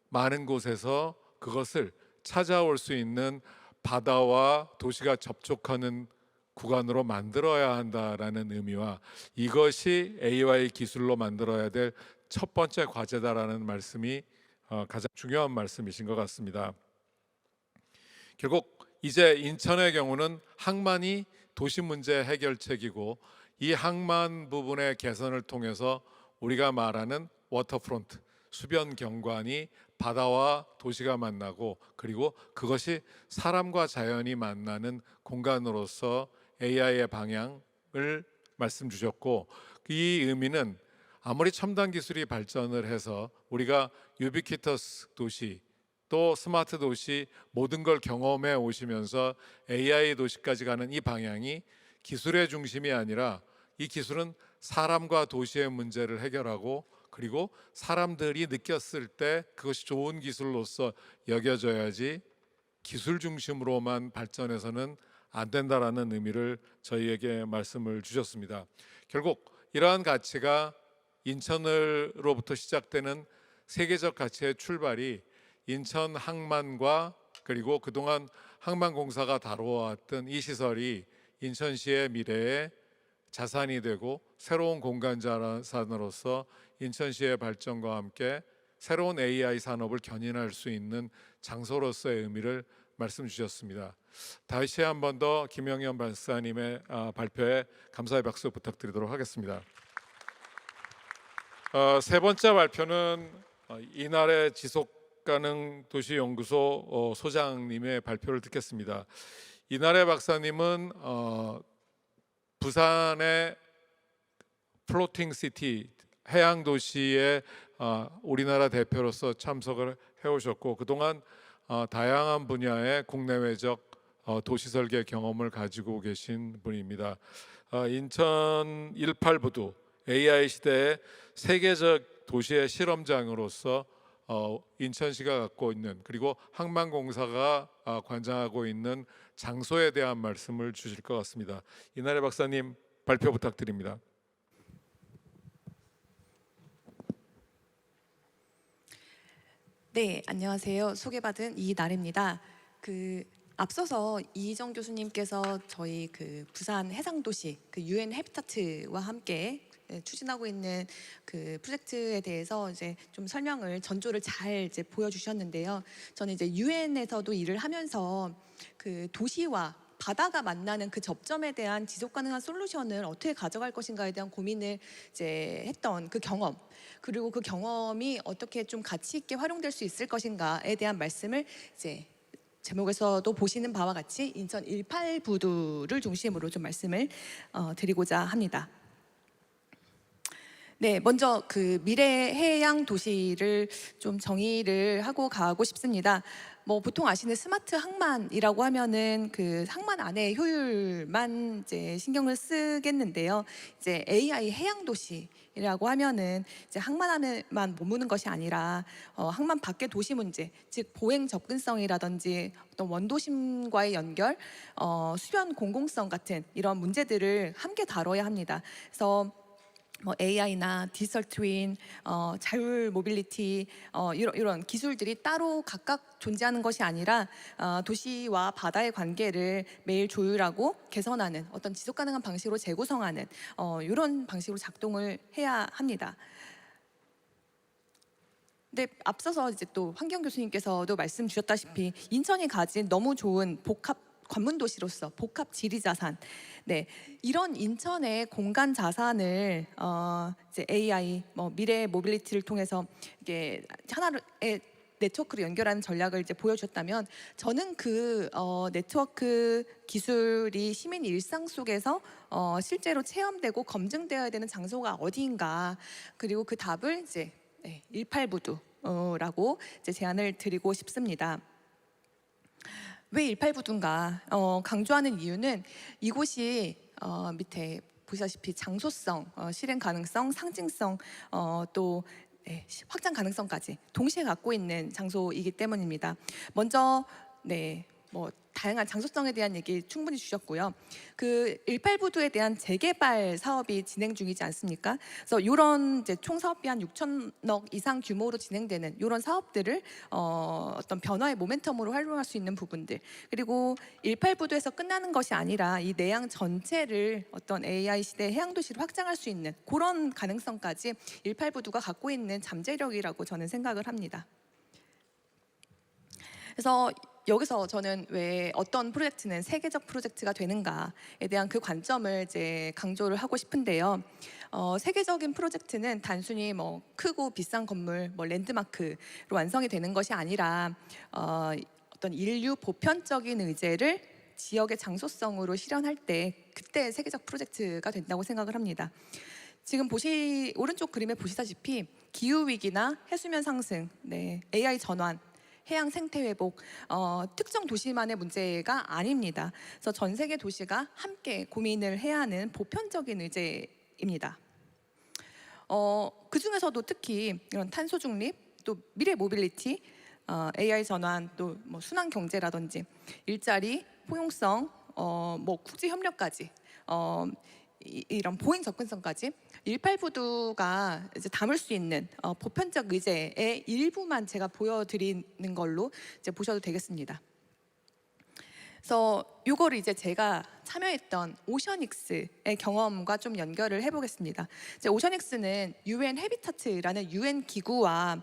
많은 곳에서 그것을 찾아올 수 있는 바다와 도시가 접촉하는 구간으로 만들어야 한다라는 의미와, 이것이 AI 기술로 만들어야 될 첫 번째 과제다라는 말씀이 가장 중요한 말씀이신 것 같습니다. 결국 이제 인천의 경우는 항만이 도시 문제 해결책이고, 이 항만 부분의 개선을 통해서 우리가 말하는 워터프론트, 수변 경관이 바다와 도시가 만나고, 그리고 그것이 사람과 자연이 만나는 공간으로서 AI의 방향을 말씀 주셨고, 이 의미는 아무리 첨단 기술이 발전을 해서 우리가 유비퀴터스 도시, 또 스마트 도시 모든 걸 경험해 오시면서 AI 도시까지 가는 이 방향이 기술의 중심이 아니라 이 기술은 사람과 도시의 문제를 해결하고, 그리고 사람들이 느꼈을 때 그것이 좋은 기술로서 여겨져야지 기술 중심으로만 발전해서는 안 된다라는 의미를 저희에게 말씀을 주셨습니다. 결국 이러한 가치가 인천으로부터 시작되는 세계적 가치의 출발이 인천 항만과 그리고 그동안 항만공사가 다뤄왔던 이 시설이 인천시의 미래의 자산이 되고 새로운 공간 자산으로서 인천시의 발전과 함께 새로운 AI 산업을 견인할 수 있는 장소로서의 의미를 말씀 주셨습니다. 다시 한 번 더 김영현 박사님의 발표에 감사의 박수 부탁드리도록 하겠습니다. 세 번째 발표는 이날의 지속가능도시연구소 소장님의 발표를 듣겠습니다. 이날의 박사님은 부산의 플로팅 시티 해양 도시의 우리나라 대표로서 참석을 해오셨고 그동안 다양한 분야의 국내외적 도시 설계 경험을 가지고 계신 분입니다. 인천 18부두 AI 시대의 세계적 도시의 실험장으로서 인천시가 갖고 있는 그리고 항만공사가 관장하고 있는 장소에 대한 말씀을 주실 것 같습니다. 이날의 박사님 발표 부탁드립니다. 네, 안녕하세요. 소개받은 이나래입니다. 앞서서 이희정 교수님께서 저희 부산 해상도시 UN 해비타트와 함께 추진하고 있는 프로젝트에 대해서 이제 좀 설명을 전조를 잘 이제 보여주셨는데요. 저는 이제 UN에서도 일을 하면서 도시와 바다가 만나는 그 접점에 대한 지속 가능한 솔루션을 어떻게 가져갈 것인가에 대한 고민을 이제 했던 그 경험, 그리고 그 경험이 어떻게 좀 가치 있게 활용될 수 있을 것인가에 대한 말씀을 이제 제목에서도 보시는 바와 같이 인천 18부두를 중심으로 좀 말씀을 드리고자 합니다. 네, 먼저 미래 해양 도시를 좀 정의를 하고 가고 싶습니다. 보통 아시는 스마트 항만이라고 하면은 항만 안에 효율만 이제 신경을 쓰겠는데요. 이제 AI 해양 도시라고 하면은 이제 항만 안에만 머무는 것이 아니라 항만 밖의 도시 문제, 즉 보행 접근성이라든지 어떤 원도심과의 연결, 수변 공공성 같은 이런 문제들을 함께 다뤄야 합니다. 그래서 AI나 디지털 트윈, 자율 모빌리티 이런 기술들이 따로 각각 존재하는 것이 아니라 도시와 바다의 관계를 매일 조율하고 개선하는 어떤 지속 가능한 방식으로 재구성하는 이런 방식으로 작동을 해야 합니다. 근데 앞서서 이제 또 환경 교수님께서도 말씀 주셨다시피 인천이 가진 너무 좋은 복합 관문 도시로서 복합 지리 자산, 네, 이런 인천의 공간 자산을 이제 AI, 미래 모빌리티를 통해서 이게 하나의 네트워크로 연결하는 전략을 이제 보여주셨다면, 저는 네트워크 기술이 시민 일상 속에서 실제로 체험되고 검증되어야 되는 장소가 어디인가, 그리고 그 답을 이제 18부두라고 이제 제안을 드리고 싶습니다. 왜 18부두인가 강조하는 이유는 이곳이 밑에 보시다시피 장소성, 실행 가능성, 상징성, 또 확장 가능성까지 동시에 갖고 있는 장소이기 때문입니다. 먼저 다양한 장소성에 대한 얘기 충분히 주셨고요. 18부두에 대한 재개발 사업이 진행 중이지 않습니까? 그래서 이런 총 사업비 한 6천억 이상 규모로 진행되는 이런 사업들을 어떤 변화의 모멘텀으로 활용할 수 있는 부분들, 그리고 18부두에서 끝나는 것이 아니라 이 내양 전체를 어떤 AI 시대 해양 도시로 확장할 수 있는 그런 가능성까지 18부두가 갖고 있는 잠재력이라고 저는 생각을 합니다. 그래서 여기서 저는 왜 어떤 프로젝트는 세계적 프로젝트가 되는가에 대한 그 관점을 이제 강조를 하고 싶은데요. 세계적인 프로젝트는 단순히 크고 비싼 건물, 랜드마크로 완성이 되는 것이 아니라 어떤 인류 보편적인 의제를 지역의 장소성으로 실현할 때 그때 세계적 프로젝트가 된다고 생각을 합니다. 지금 오른쪽 그림에 보시다시피 기후 위기나 해수면 상승, AI 전환, 해양 생태 회복, 특정 도시만의 문제가 아닙니다. 그래서 전 세계 도시가 함께 고민을 해야 하는 보편적인 의제입니다. 그 중에서도 특히 이런 탄소 중립, 또 미래 모빌리티, AI 전환, 또 뭐 순환 경제라든지 일자리, 포용성, 뭐 국제 협력까지, 이런 보행 접근성까지 18부두가 이제 담을 수 있는 보편적 의제의 일부만 제가 보여드리는 걸로 이제 보셔도 되겠습니다. 그래서 요거를 이제 제가 참여했던 오션익스의 경험과 좀 연결을 해보겠습니다. 이제 오션익스는 UN 해비타트라는 UN 기구와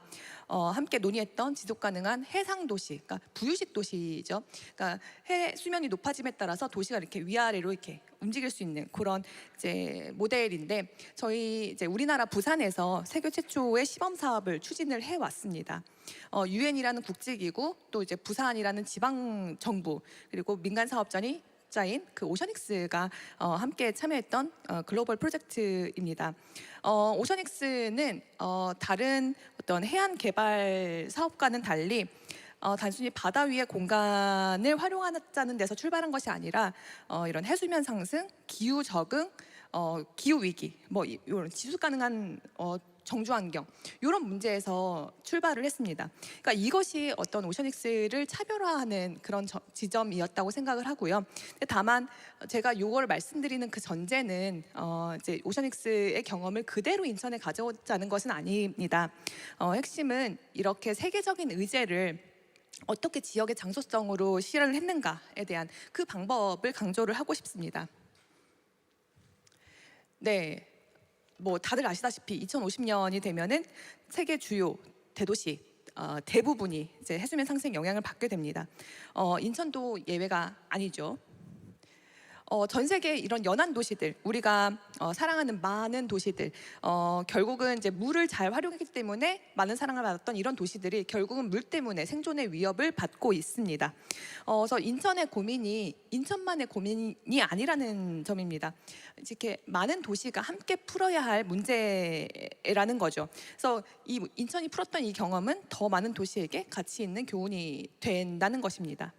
함께 논의했던 지속 가능한 해상 도시, 그러니까 부유식 도시죠. 그러니까 해 수면이 높아짐에 따라서 도시가 이렇게 위아래로 이렇게 움직일 수 있는 그런 이제 모델인데, 저희 이제 우리나라 부산에서 세계 최초의 시범 사업을 추진을 해 왔습니다. UN이라는 국제기구, 또 이제 부산이라는 지방 정부, 그리고 민간 사업자인 그 오션익스가 함께 참여했던 글로벌 프로젝트입니다. 오션익스는 다른 어떤 해안 개발 사업과는 달리 단순히 바다 위의 공간을 활용하자는 데서 출발한 것이 아니라 이런 해수면 상승, 기후 적응, 기후 위기, 뭐 이런 지속 가능한 정주 환경, 이런 문제에서 출발을 했습니다. 그러니까 이것이 어떤 오션익스를 차별화하는 그런 지점이었다고 생각을 하고요. 다만 제가 이걸 말씀드리는 그 전제는 이제 오션익스의 경험을 그대로 인천에 가져오자는 것은 아닙니다. 핵심은 이렇게 세계적인 의제를 어떻게 지역의 장소성으로 실현을 했는가에 대한 그 방법을 강조를 하고 싶습니다. 네. 뭐 다들 아시다시피 2050년이 되면은 세계 주요 대도시 대부분이 이제 해수면 상승 영향을 받게 됩니다. 인천도 예외가 아니죠. 전 세계 이런 연안 도시들, 우리가 사랑하는 많은 도시들, 결국은 이제 물을 잘 활용했기 때문에 많은 사랑을 받았던 이런 도시들이 결국은 물 때문에 생존의 위협을 받고 있습니다. 그래서 인천의 고민이 인천만의 고민이 아니라는 점입니다. 이렇게 많은 도시가 함께 풀어야 할 문제라는 거죠. 그래서 이 인천이 풀었던 이 경험은 더 많은 도시에게 가치 있는 교훈이 된다는 것입니다.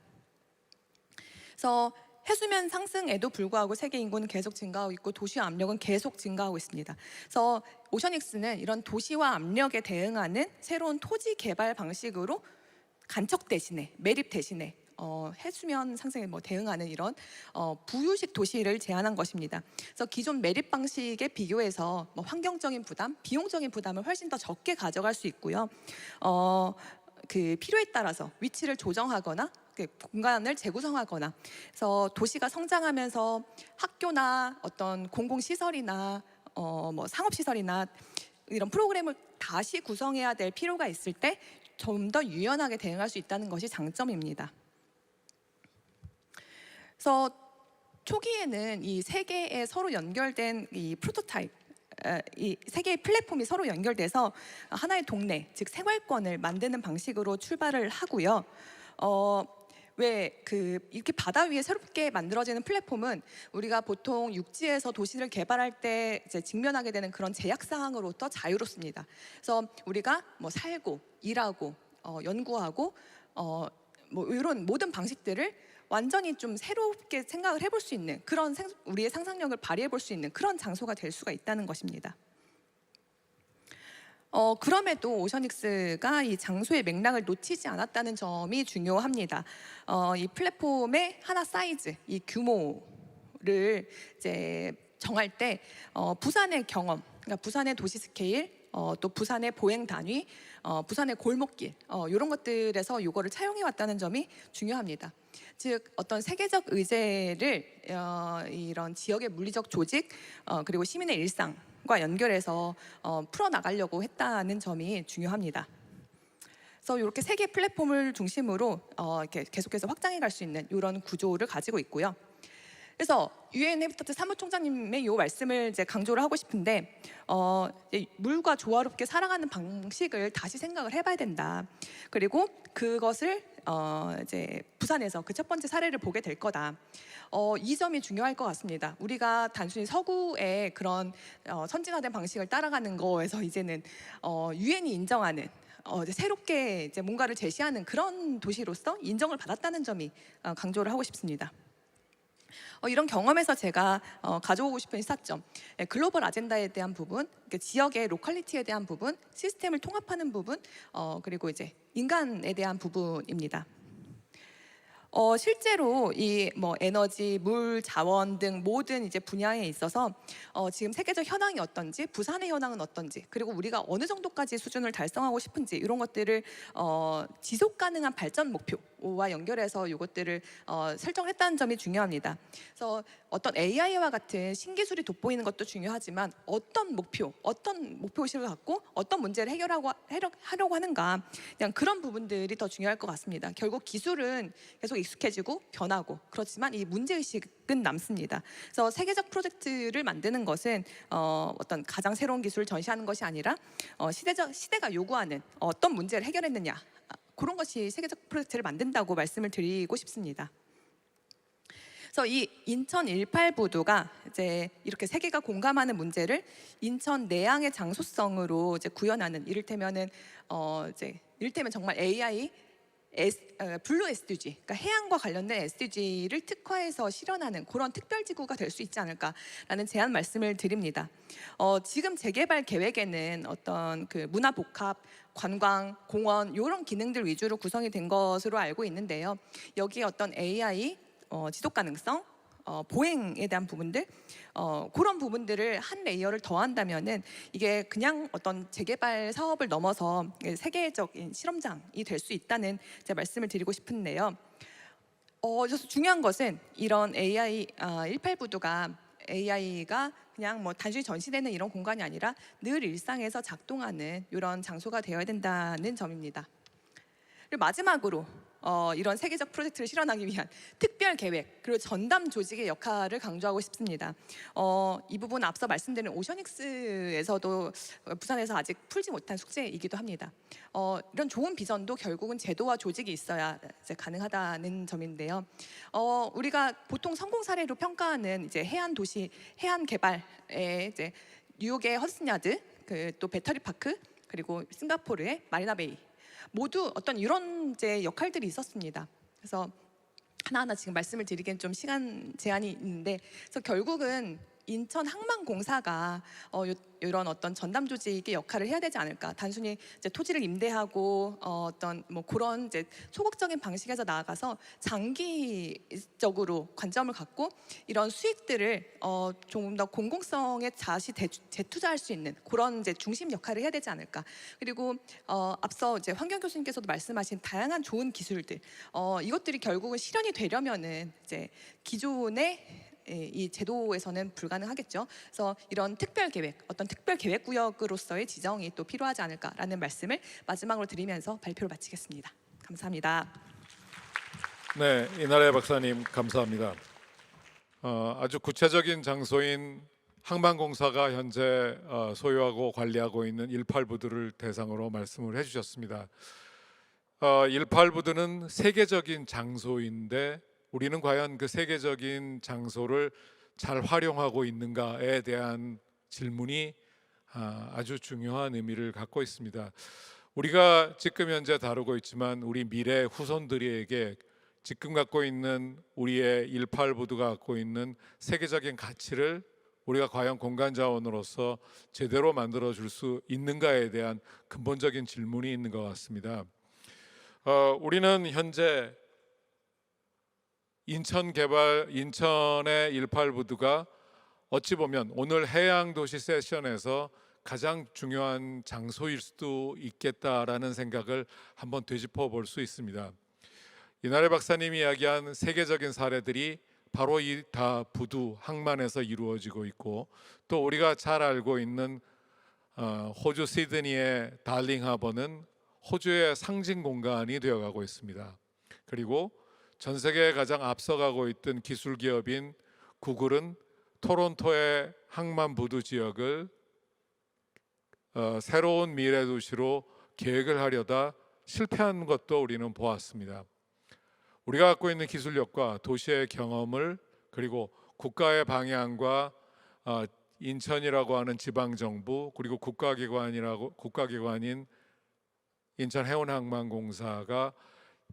그래서 해수면 상승에도 불구하고 세계 인구는 계속 증가하고 있고 도시 압력은 계속 증가하고 있습니다. 그래서 오션익스는 이런 도시와 압력에 대응하는 새로운 토지 개발 방식으로 간척 대신에, 매립 대신에 해수면 상승에 뭐 대응하는 이런 부유식 도시를 제안한 것입니다. 그래서 기존 매립 방식에 비교해서 뭐 환경적인 부담, 비용적인 부담을 훨씬 더 적게 가져갈 수 있고요. 그 필요에 따라서 위치를 조정하거나 공간을 재구성하거나, 그래서 도시가 성장하면서 학교나 어떤 공공시설이나 뭐 상업시설이나 이런 프로그램을 다시 구성해야 될 필요가 있을 때 좀 더 유연하게 대응할 수 있다는 것이 장점입니다. 그래서 초기에는 이 세 개의 서로 연결된 이 프로토타입, 이 세 개의 플랫폼이 서로 연결돼서 하나의 동네, 즉 생활권을 만드는 방식으로 출발을 하고요. 왜 이렇게 바다 위에 새롭게 만들어지는 플랫폼은 우리가 보통 육지에서 도시를 개발할 때 이제 직면하게 되는 그런 제약 사항으로부터 자유롭습니다. 그래서 우리가 뭐 살고 일하고 연구하고 뭐 이런 모든 방식들을 완전히 좀 새롭게 생각을 해볼 수 있는 그런 우리의 상상력을 발휘해 볼 수 있는 그런 장소가 될 수가 있다는 것입니다. 그럼에도 오션익스가 이 장소의 맥락을 놓치지 않았다는 점이 중요합니다. 이 플랫폼의 하나 사이즈, 이 규모를 이제 정할 때 부산의 경험, 그러니까 부산의 도시 스케일, 또 부산의 보행 단위, 부산의 골목길, 이런 것들에서 이거를 차용해 왔다는 점이 중요합니다. 즉 어떤 세계적 의제를 이런 지역의 물리적 조직, 그리고 시민의 일상과 연결해서 풀어나가려고 했다는 점이 중요합니다. 그래서 이렇게 세 개 플랫폼을 중심으로 이렇게 계속해서 확장해 갈 수 있는 이런 구조를 가지고 있고요. 그래서 UN 해비타트 사무총장님의 이 말씀을 이제 강조를 하고 싶은데, 물과 조화롭게 살아가는 방식을 다시 생각을 해봐야 된다. 그리고 그것을 이제 부산에서 그 첫 번째 사례를 보게 될 거다. 이 점이 중요할 것 같습니다. 우리가 단순히 서구의 그런 선진화된 방식을 따라가는 거에서 이제는 UN이 인정하는 이제 새롭게 이제 뭔가를 제시하는 그런 도시로서 인정을 받았다는 점이 강조를 하고 싶습니다. 이런 경험에서 제가 가져오고 싶은 시사점, 글로벌 아젠다에 대한 부분, 지역의 로컬리티에 대한 부분, 시스템을 통합하는 부분, 그리고 이제 인간에 대한 부분입니다. 실제로 이 뭐 에너지, 물, 자원 등 모든 이제 분야에 있어서 지금 세계적 현황이 어떤지, 부산의 현황은 어떤지, 그리고 우리가 어느 정도까지 수준을 달성하고 싶은지 이런 것들을 지속 가능한 발전 목표와 연결해서 이것들을 설정을 했다는 점이 중요합니다. 그래서 어떤 AI와 같은 신기술이 돋보이는 것도 중요하지만 어떤 목표의식을 갖고 어떤 문제를 하려고 하는가, 그냥 그런 부분들이 더 중요할 것 같습니다. 결국 기술은 계속 익숙해지고 변하고 그렇지만 이 문제의식은 남습니다. 그래서 세계적 프로젝트를 만드는 것은 어떤 가장 새로운 기술을 전시하는 것이 아니라 시대가 요구하는 어떤 문제를 해결했느냐, 그런 것이 세계적 프로젝트를 만든다고 말씀을 드리고 싶습니다. 그래서 이 인천 18부두가 이제 이렇게 세계가 공감하는 문제를 인천 내양의 장소성으로 이제 구현하는, 이를테면 정말 AI 블루 SDG, 그러니까 해양과 관련된 SDG를 특화해서 실현하는 그런 특별지구가 될 수 있지 않을까라는 제안 말씀을 드립니다. 지금 재개발 계획에는 어떤 그 문화복합, 관광, 공원 이런 기능들 위주로 구성이 된 것으로 알고 있는데요. 여기에 어떤 AI, 지속 가능성, 보행에 대한 부분들, 그런 부분들을 한 레이어를 더한다면은 이게 그냥 어떤 재개발 사업을 넘어서 세계적인 실험장이 될 수 있다는 제 말씀을 드리고 싶은데요. 그래서 중요한 것은 이런 AI 18부두가 AI가 그냥 뭐 단순히 전시되는 이런 공간이 아니라 늘 일상에서 작동하는 이런 장소가 되어야 된다는 점입니다. 그리고 마지막으로 이런 세계적 프로젝트를 실현하기 위한 특별 계획, 그리고 전담 조직의 역할을 강조하고 싶습니다. 이 부분 앞서 말씀드린 오션익스에서도 부산에서 아직 풀지 못한 숙제이기도 합니다. 이런 좋은 비전도 결국은 제도와 조직이 있어야 이제 가능하다는 점인데요. 우리가 보통 성공 사례로 평가하는 이제 해안 도시, 해안 개발의 이제 뉴욕의 허슨야드, 또 배터리 파크, 그리고 싱가포르의 마리나베이, 모두 어떤 이런 이제 역할들이 있었습니다. 그래서 하나하나 지금 말씀을 드리기엔 좀 시간 제한이 있는데, 그래서 결국은 인천 항만공사가 이런 어떤 전담 조직의 역할을 해야 되지 않을까. 단순히 이제 토지를 임대하고 어떤 뭐 그런 이제 소극적인 방식에서 나아가서 장기적으로 관점을 갖고 이런 수익들을 조금 더 공공성에 다시 재투자할 수 있는 그런 이제 중심 역할을 해야 되지 않을까. 그리고 앞서 이제 환경 교수님께서도 말씀하신 다양한 좋은 기술들, 이것들이 결국은 실현이 되려면은 이제 기존의 이 제도에서는 불가능하겠죠. 그래서 이런 특별 계획, 어떤 특별 계획 구역으로서의 지정이 또 필요하지 않을까라는 말씀을 마지막으로 드리면서 발표를 마치겠습니다. 감사합니다. 네, 이나래 박사님 감사합니다. 아주 구체적인 장소인 항만공사가 현재 소유하고 관리하고 있는 18부두를 대상으로 말씀을 해주셨습니다. 18부두는 세계적인 장소인데 우리는 과연 그 세계적인 장소를 잘 활용하고 있는가에 대한 질문이 아주 중요한 의미를 갖고 있습니다. 우리가 지금 현재 다루고 있지만 우리 미래 후손들에게 지금 갖고 있는 우리의 18부두가 갖고 있는 세계적인 가치를 우리가 과연 공간 자원으로서 제대로 만들어 줄 수 있는가에 대한 근본적인 질문이 있는 것 같습니다. 우리는 현재 인천의 18부두가 어찌 보면 오늘 해양도시 세션에서 가장 중요한 장소일 수도 있겠다라는 생각을 한번 되짚어 볼 수 있습니다. 이나래 박사님이 이야기한 세계적인 사례들이 바로 이 다 부두 항만에서 이루어지고 있고, 또 우리가 잘 알고 있는 호주 시드니의 달링 하버는 호주의 상징 공간이 되어가고 있습니다. 그리고 전 세계에 가장 앞서가고 있던 기술 기업인 구글은 토론토의 항만 부두 지역을 새로운 미래 도시로 계획을 하려다 실패한 것도 우리는 보았습니다. 우리가 갖고 있는 기술력과 도시의 경험을, 그리고 국가의 방향과 인천이라고 하는 지방정부, 그리고 국가기관인 인천해운항만공사가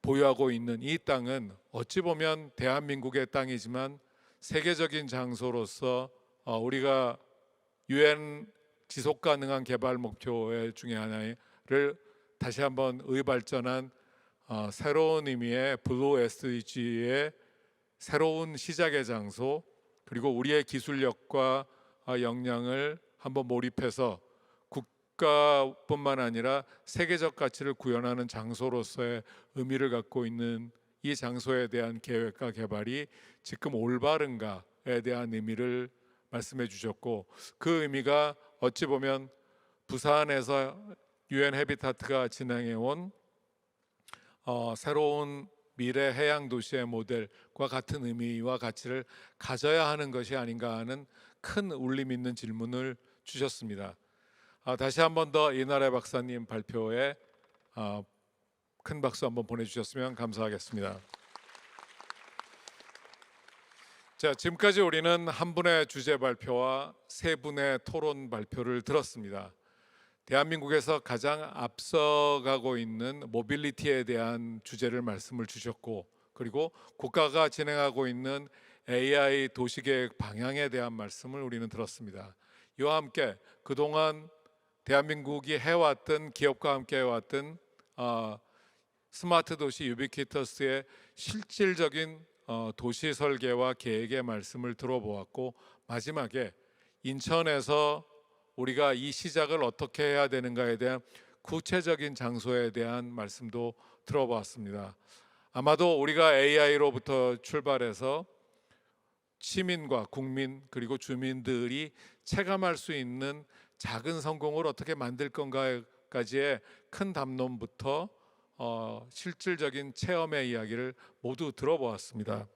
보유하고 있는 이 땅은 어찌 보면 대한민국의 땅이지만 세계적인 장소로서 우리가 UN 지속 가능한 개발 목표 중에 하나를 다시 한번 의발전한 새로운 의미의 블루 SDG의 새로운 시작의 장소, 그리고 우리의 기술력과 역량을 한번 몰입해서 국가뿐만 아니라 세계적 가치를 구현하는 장소로서의 의미를 갖고 있는 이 장소에 대한 계획과 개발이 지금 올바른가에 대한 의미를 말씀해 주셨고, 그 의미가 어찌 보면 부산에서 UN 해비타트가 진행해 온 새로운 미래 해양 도시의 모델과 같은 의미와 가치를 가져야 하는 것이 아닌가 하는 큰 울림 있는 질문을 주셨습니다. 다시 한 번 더 이나래 박사님 발표에 큰 박수 한번 보내주셨으면 감사하겠습니다. 자, 지금까지 우리는 한 분의 주제 발표와 세 분의 토론 발표를 들었습니다. 대한민국에서 가장 앞서가고 있는 모빌리티에 대한 주제를 말씀을 주셨고, 그리고 국가가 진행하고 있는 AI 도시계획 방향에 대한 말씀을 우리는 들었습니다. 이와 함께 그동안 대한민국이 해왔던, 기업과 함께 해왔던 스마트 도시 유비퀴터스의 실질적인 도시 설계와 계획의 말씀을 들어보았고, 마지막에 인천에서 우리가 이 시작을 어떻게 해야 되는가에 대한 구체적인 장소에 대한 말씀도 들어보았습니다. 아마도 우리가 AI로부터 출발해서 시민과 국민 그리고 주민들이 체감할 수 있는 작은 성공을 어떻게 만들 건가까지의 큰 담론부터 실질적인 체험의 이야기를 모두 들어보았습니다.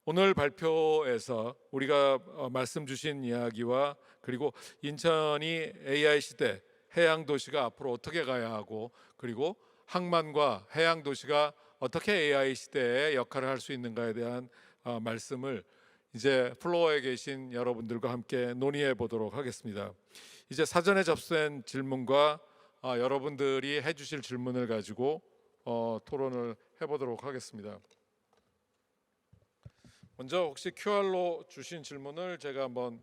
오늘 발표에서 우리가 말씀 주신 이야기와, 그리고 인천이 AI 시대 해양 도시가 앞으로 어떻게 가야 하고, 그리고 항만과 해양 도시가 어떻게 AI 시대에 역할을 할 수 있는가에 대한 말씀을 이제 플로어에 계신 여러분들과 함께 논의해 보도록 하겠습니다. 이제 사전에 접수된 질문과 여러분들이 해주실 질문을 가지고 토론을 해보도록 하겠습니다. 먼저 혹시 QR로 주신 질문을 제가 한번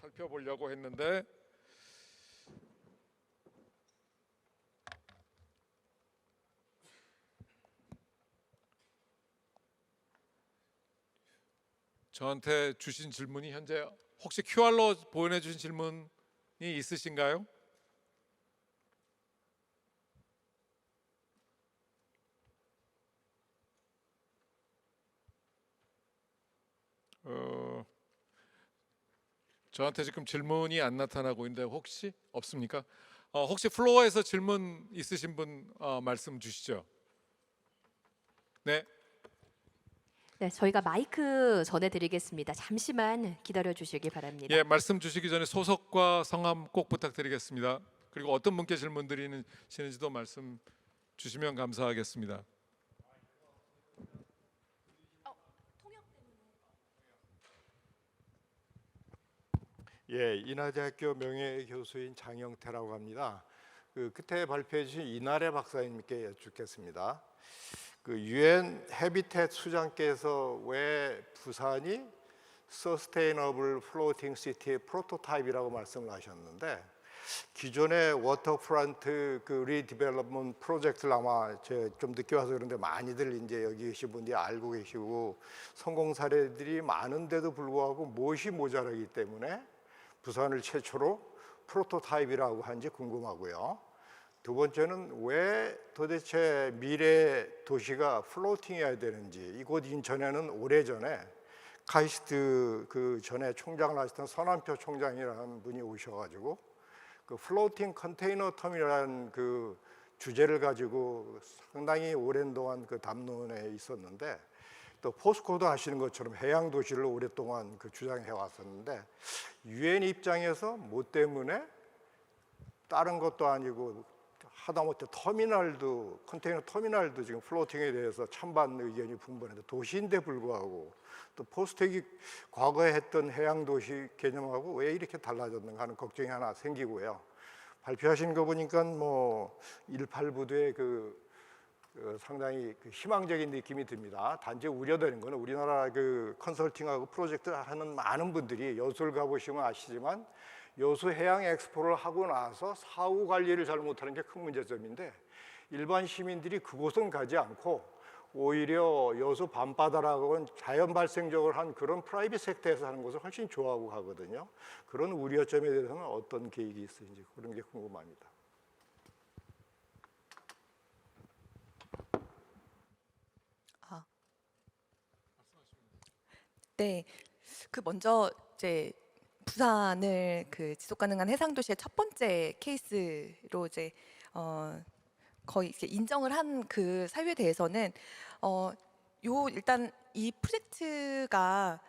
살펴보려고 했는데, 저한테 주신 질문이 현재 혹시 QR로 보내주신 질문이 있으신가요? 저한테 지금 질문이 안 나타나고 있는데 혹시 없습니까? 혹시 플로어에서 질문 있으신 분 말씀 주시죠. 네. 네, 저희가 마이크 전해드리겠습니다. 잠시만 기다려 주시기 바랍니다. 예, 말씀 주시기 전에 소속과 성함 꼭 부탁드리겠습니다. 그리고 어떤 분께 질문 드리시는지도 말씀 주시면 감사하겠습니다. 예, 인하대학교 명예교수인 장영태라고 합니다. 그때 발표해 주신 이나래 박사님께 여쭙겠습니다. UN 해비텟 수장께서 왜 부산이 서스테이너블 플로팅 시티의 프로토타입이라고 말씀을 하셨는데, 기존의 워터프런트 리디벨롭먼트 프로젝트를 아마 제가 좀 늦게 와서 그런데 많이들 이제 여기 계신 분들이 알고 계시고 성공 사례들이 많은데도 불구하고 무엇이 모자라기 때문에 부산을 최초로 프로토타입이라고 하는지 궁금하고요. 두 번째는 왜 도대체 미래 도시가 플로팅해야 되는지, 이곳 인천에는 오래전에 카이스트 전에 총장을 하셨던 서남표 총장이라는 분이 오셔가지고 플로팅 컨테이너 터미널이라는 주제를 가지고 상당히 오랜 동안 담론에 있었는데, 또 포스코도 하시는 것처럼 해양 도시를 오랫동안 주장해 왔었는데, UN 입장에서 뭐 때문에 다른 것도 아니고 하다못해 터미널도, 컨테이너 터미널도 지금 플로팅에 대해서 찬반 의견이 분분한데, 도시인데 불구하고 또 포스텍이 과거에 했던 해양 도시 개념하고 왜 이렇게 달라졌는가 하는 걱정이 하나 생기고요. 발표하신 거 보니까 18부두의 상당히 희망적인 느낌이 듭니다. 단지 우려되는 것은 우리나라 컨설팅하고 프로젝트 하는 많은 분들이 여수를 가보시면 아시지만 여수 해양 엑스포를 하고 나서 사후 관리를 잘 못하는 게 큰 문제점인데 일반 시민들이 그곳은 가지 않고 오히려 여수 밤바다라고는 자연 발생적으로 한 그런 프라이빗 섹터에서 하는 것을 훨씬 좋아하고 가거든요. 그런 우려점에 대해서는 어떤 계획이 있으신지 그런 게 궁금합니다. 네, 먼저 이제 부산을 지속 가능한 해상 도시의 첫 번째 케이스로 이제 거의 이렇게 인정을 한 그 사유에 대해서는 일단 이 프로젝트가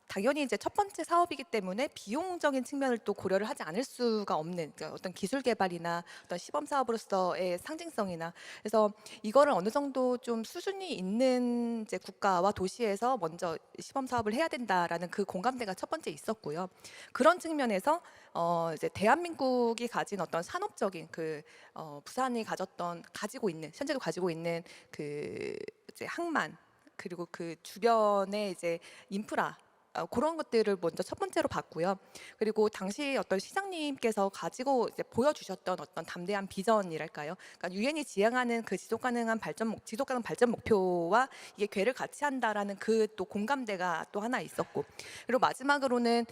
당연히 이제 첫 번째 사업이기 때문에 비용적인 측면을 또 고려를 하지 않을 수가 없는 그러니까 어떤 기술 개발이나 어떤 시범 사업으로서의 상징성이나 그래서 이거를 어느 정도 좀 수준이 있는 이제 국가와 도시에서 먼저 시범 사업을 해야 된다라는 그 공감대가 첫 번째 있었고요. 그런 측면에서 이제 대한민국이 가진 어떤 산업적인 부산이 가지고 있는 현재도 가지고 있는 이제 항만 그리고 그 주변의 이제 인프라 그런 것들을 먼저 첫 번째로 봤고요. 그리고 당시 어떤 시장님께서 가지고 이제 보여주셨던 어떤 담대한 비전이랄까요? 그러니까 유엔이 지향하는 그 지속 가능 발전 목표와 이게 궤를 같이 한다라는 그 또 공감대가 또 하나 있었고, 그리고 마지막으로는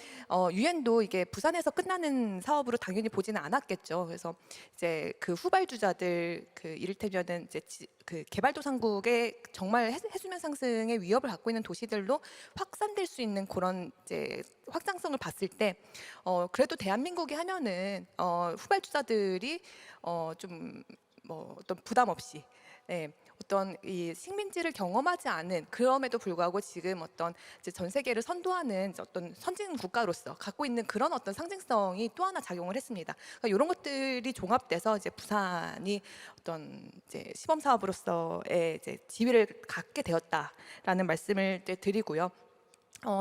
유엔도 이게 부산에서 끝나는 사업으로 당연히 보지는 않았겠죠. 그래서 이제 그 후발주자들 이를테면은 이제 그 개발도상국의 정말 해수면 상승의 위협을 갖고 있는 도시들로 확산될 수 있는 그런 이제 확장성을 봤을 때 그래도 대한민국이 하면은 후발주자들이 좀 어떤 부담 없이 어떤 이 식민지를 경험하지 않은 그럼에도 불구하고 지금 어떤 이제 전 세계를 선도하는 어떤 선진 국가로서 갖고 있는 그런 어떤 상징성이 또 하나 작용을 했습니다. 그러니까 이런 것들이 종합돼서 이제 부산이 어떤 이제 시범 사업으로서의 이제 지위를 갖게 되었다라는 말씀을 이제 드리고요.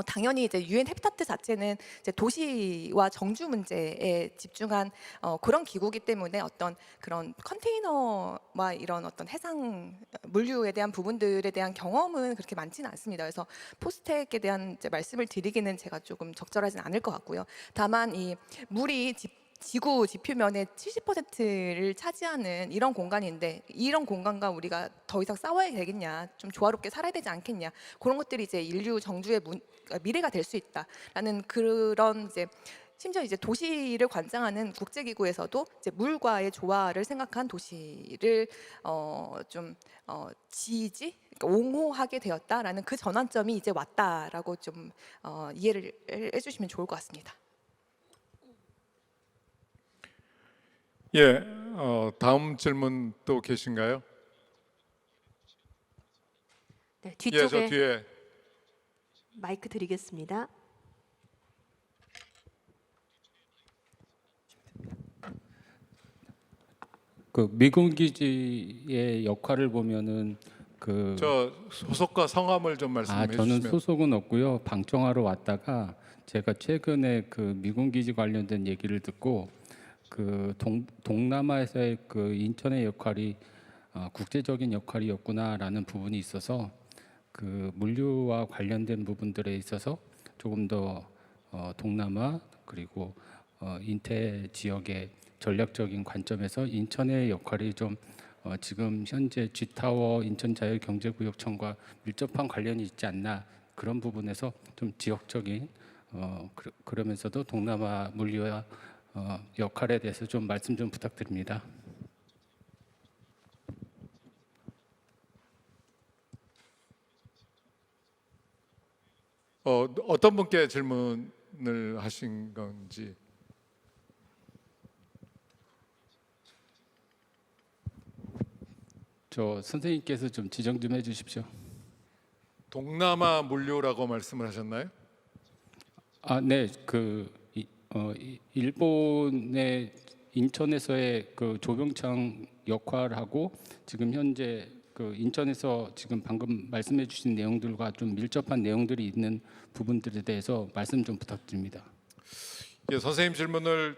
당연히 이제 유엔 해비타트 자체는 이제 도시와 정주 문제에 집중한 그런 기구이기 때문에 어떤 그런 컨테이너와 이런 어떤 해상 물류에 대한 부분들에 대한 경험은 그렇게 많지는 않습니다. 그래서 포스텍에 대한 이제 말씀을 드리기는 제가 조금 적절하진 않을 것 같고요. 다만 이 물이 지구 지표면의 70%를 차지하는 이런 공간인데 이런 공간과 우리가 더 이상 싸워야 되겠냐, 좀 조화롭게 살아야 되지 않겠냐, 그런 것들이 이제 인류 정주의 미래가 될 수 있다라는 그런 이제 심지어 이제 도시를 관장하는 국제기구에서도 이제 물과의 조화를 생각한 도시를 지지, 그러니까 옹호하게 되었다라는 그 전환점이 이제 왔다라고 좀 이해를 해주시면 좋을 것 같습니다. 예, 다음 질문 또 계신가요? 네, 예, 뒤쪽에 저 뒤에. 마이크 드리겠습니다. 그 미군 기지의 역할을 보면은 저 소속과 성함을 좀 말씀해 저는 주시면. 소속은 없고요. 방청하러 왔다가 제가 최근에 그 미군 기지 관련된 얘기를 듣고 그 동남아에서의 그 인천의 역할이 국제적인 역할이었구나라는 부분이 있어서 그 물류와 관련된 부분들에 있어서 조금 더 동남아 그리고 인태 지역의 전략적인 관점에서 인천의 역할이 좀 지금 현재 G타워 인천자유경제구역청과 밀접한 관련이 있지 않나, 그런 부분에서 좀 지역적인 그러면서도 동남아 물류와 역할에 대해서 좀 말씀 좀 부탁드립니다. 어떤 분께 질문을 하신 건지. 저 선생님께서 좀 지정 좀 해주십시오. 동남아 물류라고 말씀을 하셨나요? 네, 일본의 인천에서의 그 조병창 역할하고 지금 현재 그 인천에서 지금 방금 말씀해주신 내용들과 좀 밀접한 내용들이 있는 부분들에 대해서 말씀 좀 부탁드립니다. 예, 선생님 질문을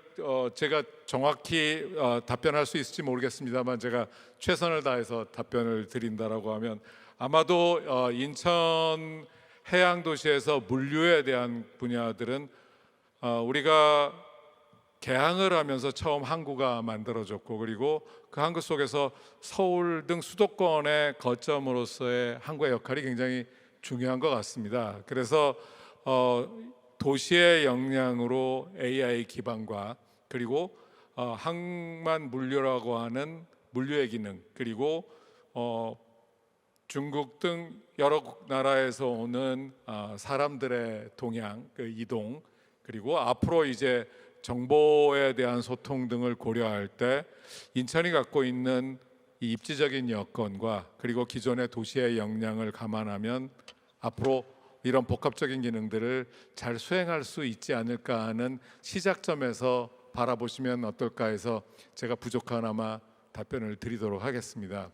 제가 정확히 답변할 수 있을지 모르겠습니다만 제가 최선을 다해서 답변을 드린다라고 하면 아마도 인천 해양도시에서 물류에 대한 분야들은 우리가 개항을 하면서 처음 항구가 만들어졌고 그리고 그 항구 속에서 서울 등 수도권의 거점으로서의 항구의 역할이 굉장히 중요한 것 같습니다. 그래서 도시의 역량으로 AI 기반과 그리고 항만 물류라고 하는 물류의 기능 그리고 중국 등 여러 나라에서 오는 사람들의 동향, 그 이동 그리고 앞으로 이제 정보에 대한 소통 등을 고려할 때 인천이 갖고 있는 이 입지적인 여건과 그리고 기존의 도시의 역량을 감안하면 앞으로 이런 복합적인 기능들을 잘 수행할 수 있지 않을까 하는 시작점에서 바라보시면 어떨까 해서 제가 부족하나마 답변을 드리도록 하겠습니다.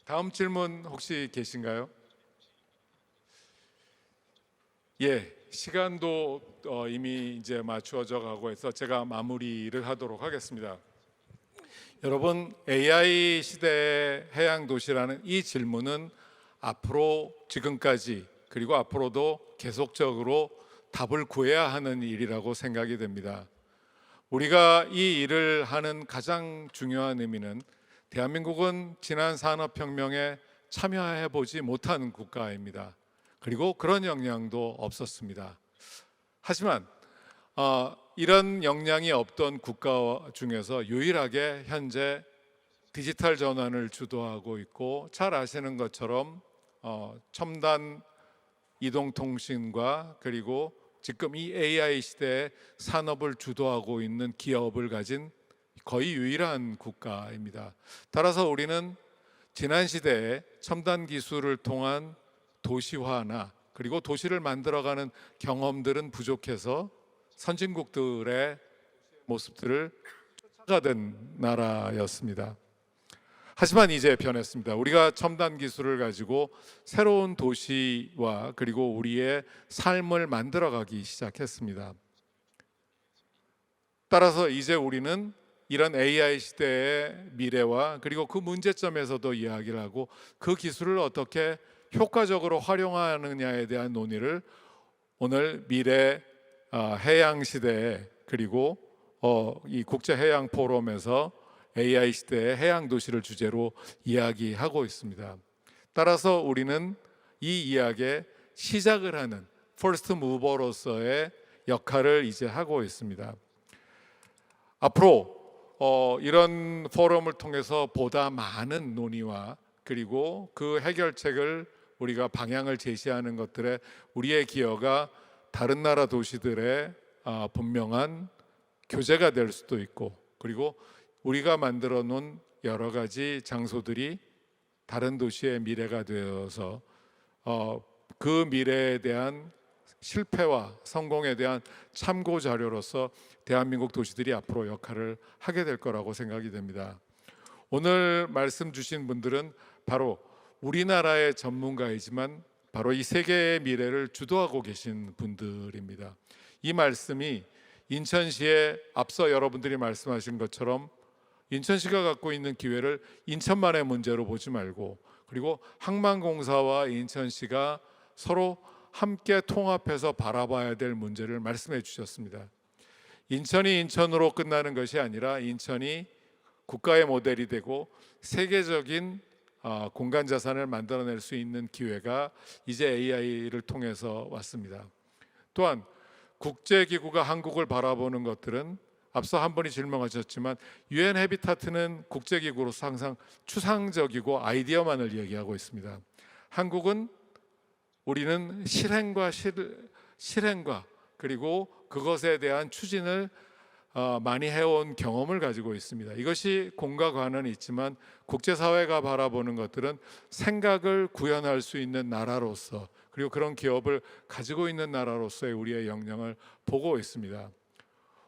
다음 질문 혹시 계신가요? 예, 시간도 이미 이제 맞추어져 가고 해서 제가 마무리를 하도록 하겠습니다. 여러분, AI 시대의 해양 도시라는 이 질문은 앞으로 지금까지 그리고 앞으로도 계속적으로 답을 구해야 하는 일이라고 생각이 됩니다. 우리가 이 일을 하는 가장 중요한 의미는 대한민국은 지난 산업혁명에 참여해 보지 못한 국가입니다. 그리고 그런 역량도 없었습니다. 하지만 이런 역량이 없던 국가 중에서 유일하게 현재 디지털 전환을 주도하고 있고 잘 아시는 것처럼 첨단 이동통신과 그리고 지금 이 AI 시대의 산업을 주도하고 있는 기업을 가진 거의 유일한 국가입니다. 따라서 우리는 지난 시대에 첨단 기술을 통한 도시화나 그리고 도시를 만들어가는 경험들은 부족해서 선진국들의 모습들을 쫓아가던 나라였습니다. 하지만 이제 변했습니다. 우리가 첨단 기술을 가지고 새로운 도시와 그리고 우리의 삶을 만들어가기 시작했습니다. 따라서 이제 우리는 이런 AI 시대의 미래와 그리고 그 문제점에서도 이야기를 하고 그 기술을 어떻게 효과적으로 활용하느냐에 대한 논의를 오늘 미래 해양 시대에 그리고 이 국제 해양 포럼에서 AI 시대의 해양 도시를 주제로 이야기하고 있습니다. 따라서 우리는 이 이야기에 시작을 하는 퍼스트 무버로서의 역할을 이제 하고 있습니다. 앞으로 이런 포럼을 통해서 보다 많은 논의와 그리고 그 해결책을 우리가 방향을 제시하는 것들에 우리의 기여가 다른 나라 도시들의 분명한 교재가 될 수도 있고 그리고 우리가 만들어 놓은 여러 가지 장소들이 다른 도시의 미래가 되어서 그 미래에 대한 실패와 성공에 대한 참고 자료로서 대한민국 도시들이 앞으로 역할을 하게 될 거라고 생각이 됩니다. 오늘 말씀 주신 분들은 바로 우리나라의 전문가이지만 바로 이 세계의 미래를 주도하고 계신 분들입니다. 이 말씀이 인천시에 앞서 여러분들이 말씀하신 것처럼 인천시가 갖고 있는 기회를 인천만의 문제로 보지 말고 그리고 항만공사와 인천시가 서로 함께 통합해서 바라봐야 될 문제를 말씀해 주셨습니다. 인천이 인천으로 끝나는 것이 아니라 인천이 국가의 모델이 되고 세계적인 공간 자산을 만들어낼 수 있는 기회가 이제 AI를 통해서 왔습니다. 또한 국제기구가 한국을 바라보는 것들은 앞서 한 분이 질문하셨지만 UN 해비타트는 국제기구로서 항상 추상적이고 아이디어만을 얘기하고 있습니다. 한국은 우리는 실행과 그리고 그것에 대한 추진을 많이 해온 경험을 가지고 있습니다. 이것이 공과 관은 있지만 국제사회가 바라보는 것들은 생각을 구현할 수 있는 나라로서 그리고 그런 기업을 가지고 있는 나라로서의 우리의 역량을 보고 있습니다.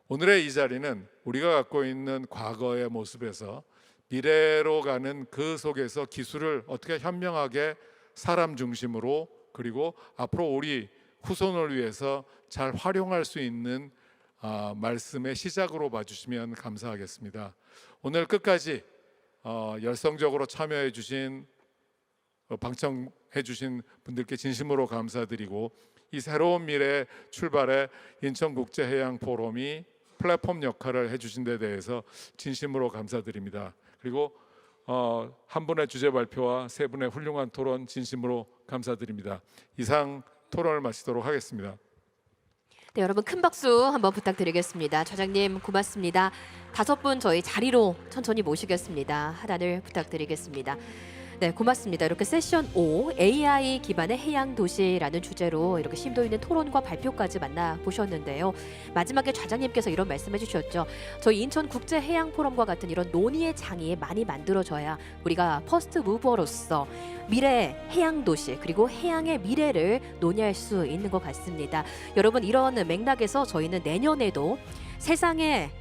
오늘의 이 자리는 우리가 갖고 있는 과거의 모습에서 미래로 가는 그 속에서 기술을 어떻게 현명하게 사람 중심으로 그리고 앞으로 우리 후손을 위해서 잘 활용할 수 있는 말씀의 시작으로 봐주시면 감사하겠습니다. 오늘 끝까지 열성적으로 참여해 주신 방청해 주신 분들께 진심으로 감사드리고 이 새로운 미래 출발에 인천국제해양포럼이 플랫폼 역할을 해주신 데 대해서 진심으로 감사드립니다. 그리고 한 분의 주제 발표와 세 분의 훌륭한 토론 진심으로 감사드립니다. 이상 토론을 마치도록 하겠습니다. 네, 여러분 큰 박수 한번 부탁드리겠습니다. 차장님 고맙습니다. 5분 저희 자리로 천천히 모시겠습니다. 하단을 부탁드리겠습니다. 네, 고맙습니다. 이렇게 세션 5 AI 기반의 해양 도시라는 주제로 이렇게 심도 있는 토론과 발표까지 만나보셨는데요. 마지막에 차장님께서 이런 말씀해 주셨죠. 저희 인천국제해양포럼과 같은 이런 논의의 장이 많이 만들어져야 우리가 퍼스트 무버로서 미래 해양 도시 그리고 해양의 미래를 논의할 수 있는 것 같습니다. 여러분 이런 맥락에서 저희는 내년에도 세상의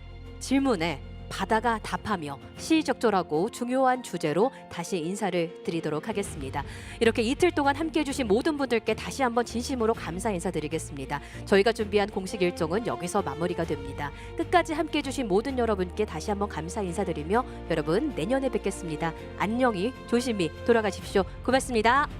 질문에 바다가 답하며 시의적절하고 중요한 주제로 다시 인사를 드리도록 하겠습니다. 이렇게 이틀 동안 함께해 주신 모든 분들께 다시 한번 진심으로 감사 인사드리겠습니다. 저희가 준비한 공식 일정은 여기서 마무리가 됩니다. 끝까지 함께해 주신 모든 여러분께 다시 한번 감사 인사드리며 여러분 내년에 뵙겠습니다. 안녕히 조심히 돌아가십시오. 고맙습니다.